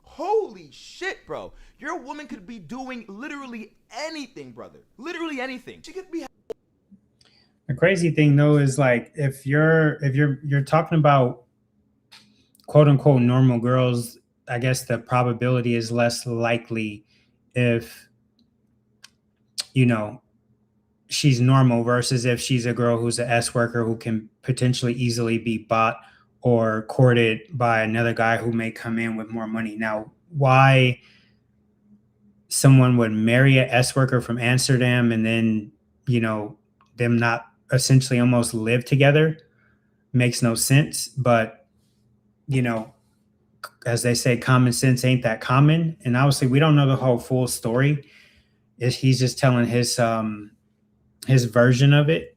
Holy shit, bro. Your woman could be doing literally anything, brother. Literally anything. She could be. The crazy thing though is if you're talking about quote unquote normal girls, I guess the probability is less likely if she's normal versus if she's a girl who's an S worker who can potentially easily be bought or courted by another guy who may come in with more money. Now, why someone would marry a S worker from Amsterdam and then, them not essentially almost live together makes no sense. But, as they say, common sense ain't that common. And obviously we don't know the whole full story. He's just telling his version of it.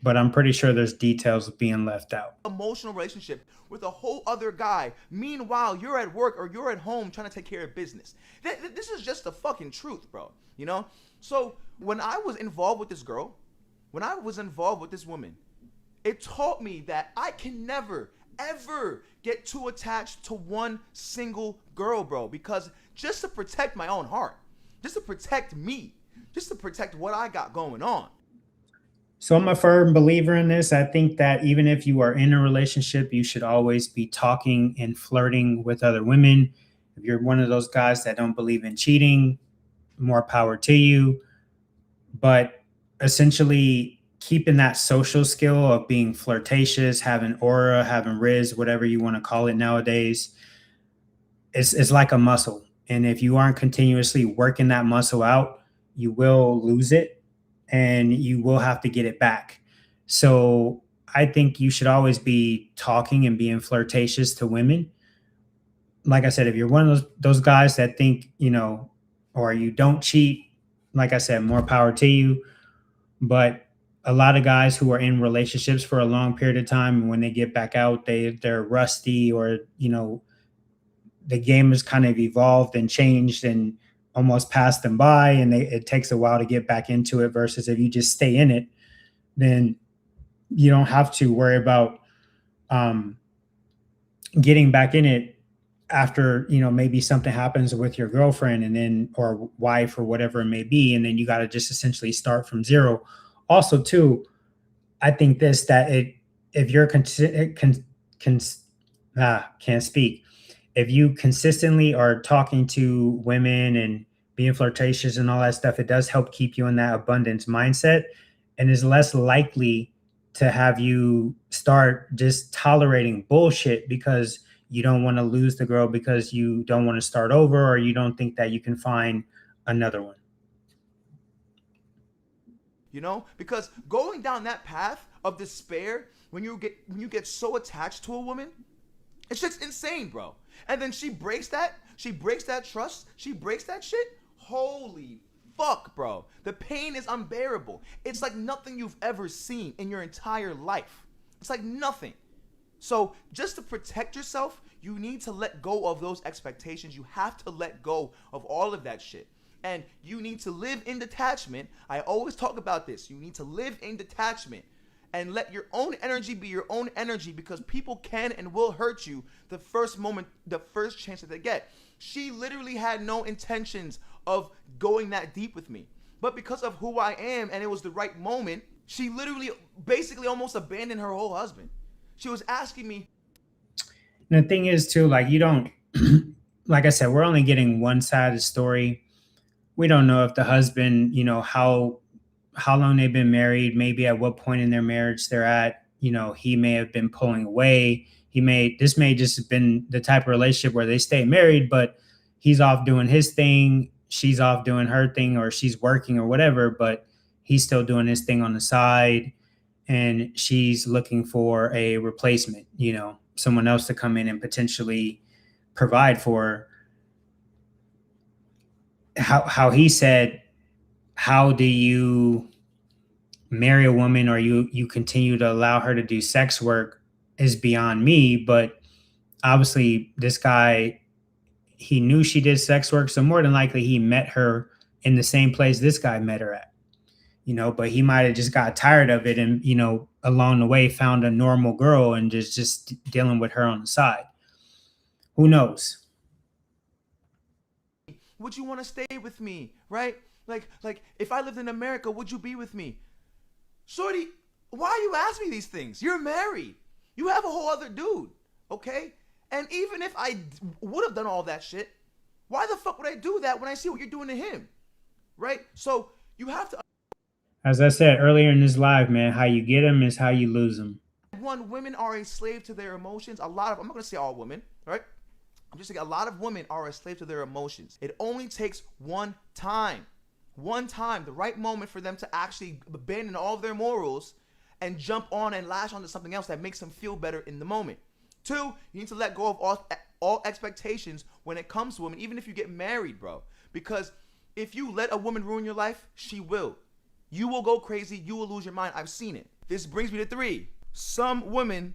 But I'm pretty sure there's details being left out. Emotional relationship with a whole other guy. Meanwhile, you're at work or you're at home trying to take care of business. This is just the fucking truth, bro. So when I was involved with this girl, when I was involved with this woman, it taught me that I can never, ever get too attached to one single girl, bro. Because just to protect my own heart, just to protect me, just to protect what I got going on. So I'm a firm believer in this. I think that even if you are in a relationship, you should always be talking and flirting with other women. If you're one of those guys that don't believe in cheating, more power to you. But essentially, keeping that social skill of being flirtatious, having aura, having riz, whatever you want to call it nowadays, it's like a muscle. And if you aren't continuously working that muscle out, you will lose it and you will have to get it back. So I think you should always be talking and being flirtatious to women. Like I said, if you're one of those guys that think, or you don't cheat, like I said, more power to you. But a lot of guys who are in relationships for a long period of time, when they get back out, they're rusty, or the game has kind of evolved and changed and almost passed them by, and it takes a while to get back into it. Versus if you just stay in it, then you don't have to worry about um, getting back in it after maybe something happens with your girlfriend and then or wife or whatever it may be, and then you got to just essentially start from zero. Also, too, I think this that it if you're can't speak, if you consistently are talking to women and being flirtatious and all that stuff, it does help keep you in that abundance mindset, and is less likely to have you start just tolerating bullshit because you don't want to lose the girl, because you don't want to start over, or you don't think that you can find another one. Because going down that path of despair, when you get so attached to a woman, it's just insane, bro. And then she breaks that trust, she breaks that shit. Holy fuck, bro. The pain is unbearable. It's like nothing you've ever seen in your entire life. It's like nothing. So just to protect yourself, you need to let go of those expectations. You have to let go of all of that shit. And you need to live in detachment. I always talk about this. You need to live in detachment and let your own energy be your own energy, because people can and will hurt you the first moment, the first chance that they get. She literally had no intentions of going that deep with me. But because of who I am and it was the right moment, she literally basically almost abandoned her whole husband. She was asking me. And the thing is, too, like, you don't, like I said, we're only getting one side of the story. We don't know if the husband, how long they've been married, maybe at what point in their marriage they're at. He may have been pulling away. This may just have been the type of relationship where they stay married, but he's off doing his thing, she's off doing her thing, or she's working or whatever, but he's still doing his thing on the side, and she's looking for a replacement, someone else to come in and potentially provide for her. How he said, how do you marry a woman, or you continue to allow her to do sex work, is beyond me. But obviously this guy, he knew she did sex work, so more than likely he met her in the same place this guy met her at, but he might have just got tired of it and along the way found a normal girl and just dealing with her on the side. Who knows? Would you want to stay with me, right? Like if I lived in America, would you be with me? Shorty, why are you asking me these things? You're married. You have a whole other dude, okay? And even if I would have done all that shit, why the fuck would I do that when I see what you're doing to him, right? So you have to. As I said earlier in this live, man, how you get them is how you lose them. One, women are a slave to their emotions. I'm not going to say all women, right? I'm just saying a lot of women are a slave to their emotions. It only takes one time, the right moment for them to actually abandon all of their morals and jump on and lash onto something else that makes them feel better in the moment. Two, you need to let go of all expectations when it comes to women, even if you get married, bro. Because if you let a woman ruin your life, she will. You will go crazy. You will lose your mind. I've seen it. This brings me to three. Some women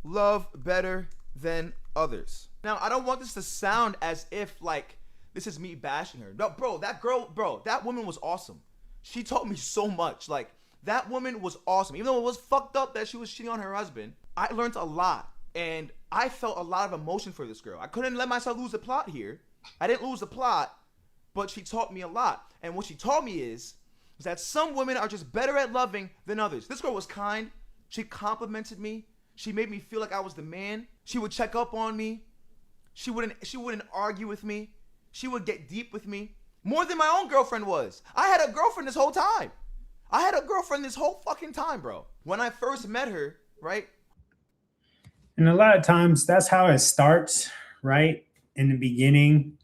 love better than others. Now, I don't want this to sound as if like this is me bashing her. No, bro, that woman was awesome. She taught me so much. Like, that woman was awesome. Even though it was fucked up that she was cheating on her husband, I learned a lot. And I felt a lot of emotion for this girl. I couldn't let myself lose the plot here. I didn't lose the plot, but she taught me a lot. And what she taught me is, is that some women are just better at loving than others. This girl was kind. She complimented me. She made me feel like I was the man. She would check up on me. She wouldn't argue with me. She would get deep with me more than my own girlfriend was. I had a girlfriend this whole time. I had a girlfriend this whole fucking time, bro. When I first met her, right? And a lot of times that's how it starts, right? In the beginning,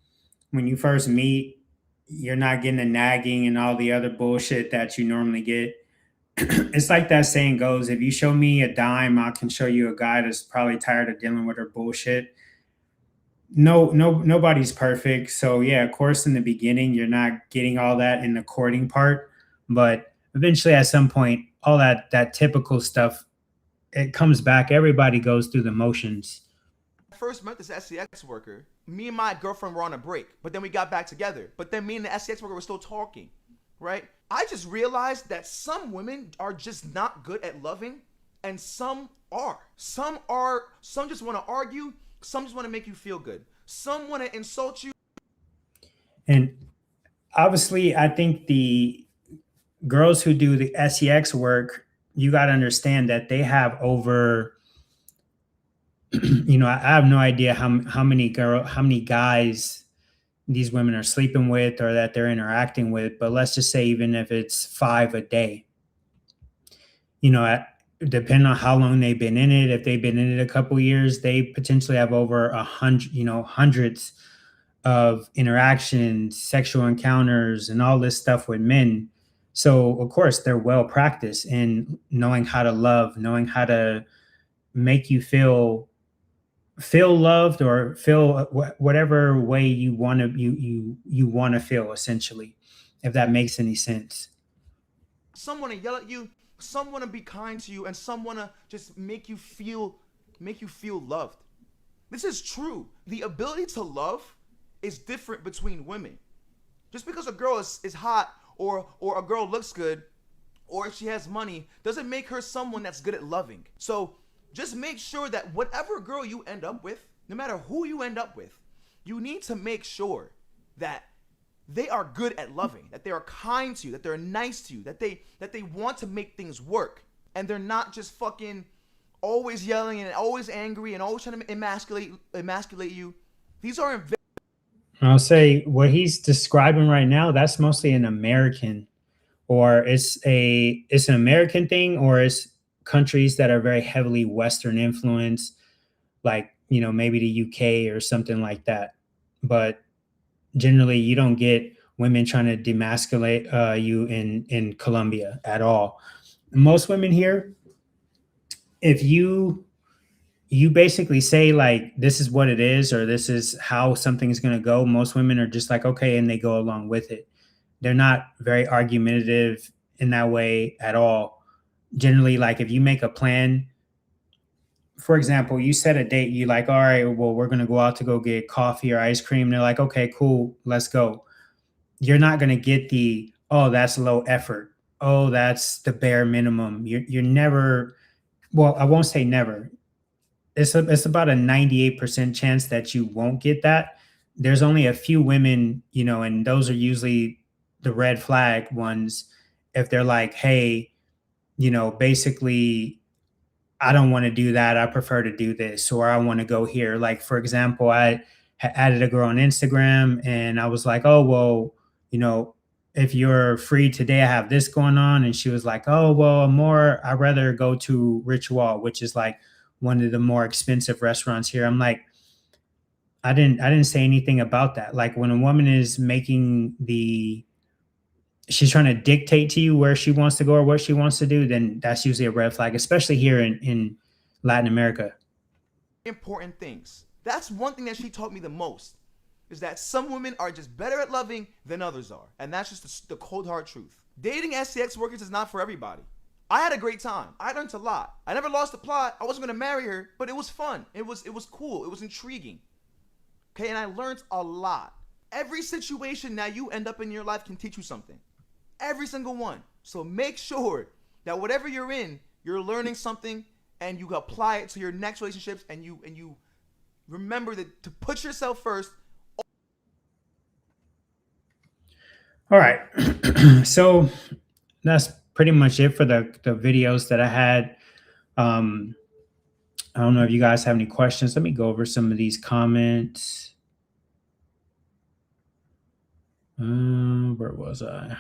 when you first meet, you're not getting the nagging and all the other bullshit that you normally get. It's like that saying goes, if you show me a dime, I can show you a guy that's probably tired of dealing with her bullshit. Nobody's perfect. So yeah, of course, in the beginning, you're not getting all that in the courting part, but eventually at some point, all that typical stuff, it comes back. Everybody goes through the motions. I first met this SCX worker. Me and my girlfriend were on a break, but then we got back together. But then me and the SCX worker were still talking, right? I just realized that some women are just not good at loving, and some are. Some just want to argue. Some just want to make you feel good. Some want to insult you. And obviously, I think the girls who do the SEX work, you got to understand that they have over, I have no idea how many guys these women are sleeping with or that they're interacting with, but let's just say even if it's 5 a day, depending on how long they've been in it, if they've been in it a couple years, they potentially have over 100, hundreds of interactions, sexual encounters, and all this stuff with men. So of course they're well practiced in knowing how to love, knowing how to make you feel loved or feel whatever way you want to you want to feel, essentially, if that makes any sense. Some want to yell at you, some want to be kind to you, and some want to just make you feel loved. This is true. The ability to love is different between women. Just because a girl is hot or a girl looks good or if she has money doesn't make her someone that's good at loving. So just make sure that whatever girl you end up with, no matter who you end up with, you need to make sure that they are good at loving, that they are kind to you, that they're nice to you, that they want to make things work, and they're not just fucking always yelling and always angry and always trying to emasculate you. These are I'll say what he's describing right now, that's mostly an American, or it's an American thing, or it's countries that are very heavily Western influenced, like, maybe the UK or something like that. But generally you don't get women trying to demasculate you in Colombia at all. Most women here, if you basically say like, this is what it is, or this is how something is going to go, most women are just like, okay, and they go along with it. They're not very argumentative in that way at all. Generally, like if you make a plan, for example, you set a date, you like, all right, well, we're going to go out to go get coffee or ice cream. They're like, okay, cool, let's go. You're not going to get oh, that's low effort. Oh, that's the bare minimum. You're never, well, I won't say never. It's about a 98% chance that you won't get that. There's only a few women, and those are usually the red flag ones. If they're like, hey, basically, I don't want to do that. I prefer to do this, or I want to go here. Like, for example, I added a girl on Instagram and I was like, oh, well, if you're free today, I have this going on. And she was like, oh, well, I'd rather go to Ritual, which is like one of the more expensive restaurants here. I'm like, I didn't say anything about that. Like when a woman is she's trying to dictate to you where she wants to go or what she wants to do, then that's usually a red flag, especially here in Latin America. Important things. That's one thing that she taught me the most, is that some women are just better at loving than others are. And that's just the cold hard truth. Dating SCX workers is not for everybody. I had a great time. I learned a lot. I never lost the plot. I wasn't going to marry her, but it was fun. It was cool. It was intriguing. Okay, and I learned a lot. Every situation that you end up in your life can teach you something. Every single one. So make sure that whatever you're in, you're learning something and you apply it to your next relationships, and you remember to put yourself first. All right. So that's pretty much it for the videos that I had. I don't know if you guys have any questions. Let me go over some of these comments. Where was I?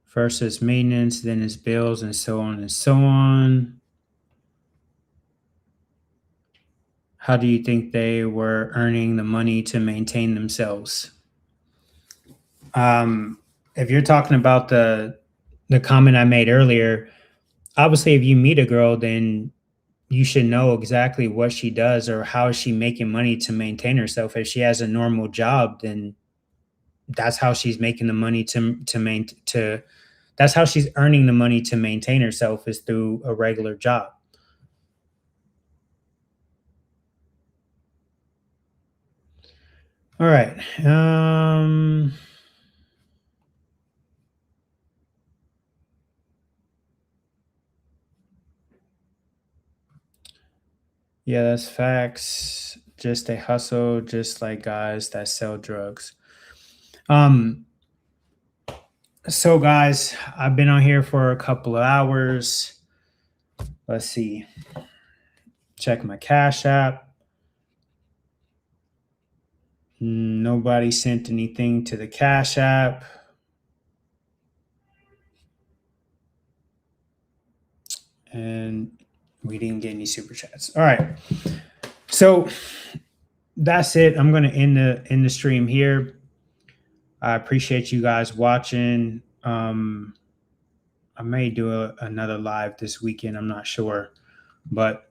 First is maintenance, then is bills, and so on and so on. How do you think they were earning the money to maintain themselves? If you're talking about the comment I made earlier, obviously, if you meet a girl, then you should know exactly what she does or how is she making money to maintain herself. If she has a normal job, then that's how she's making the money to that's how she's earning the money to maintain herself, is through a regular job. All right. Yeah, that's facts. Just a hustle, just like guys that sell drugs. So guys, I've been on here for a couple of hours. Let's see. Check my Cash App. Nobody sent anything to the Cash App. And we didn't get any super chats. All right. So that's it. I'm going to end the stream here. I appreciate you guys watching. I may do another live this weekend. I'm not sure. But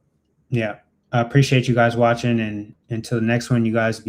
yeah, I appreciate you guys watching. And until the next one, you guys be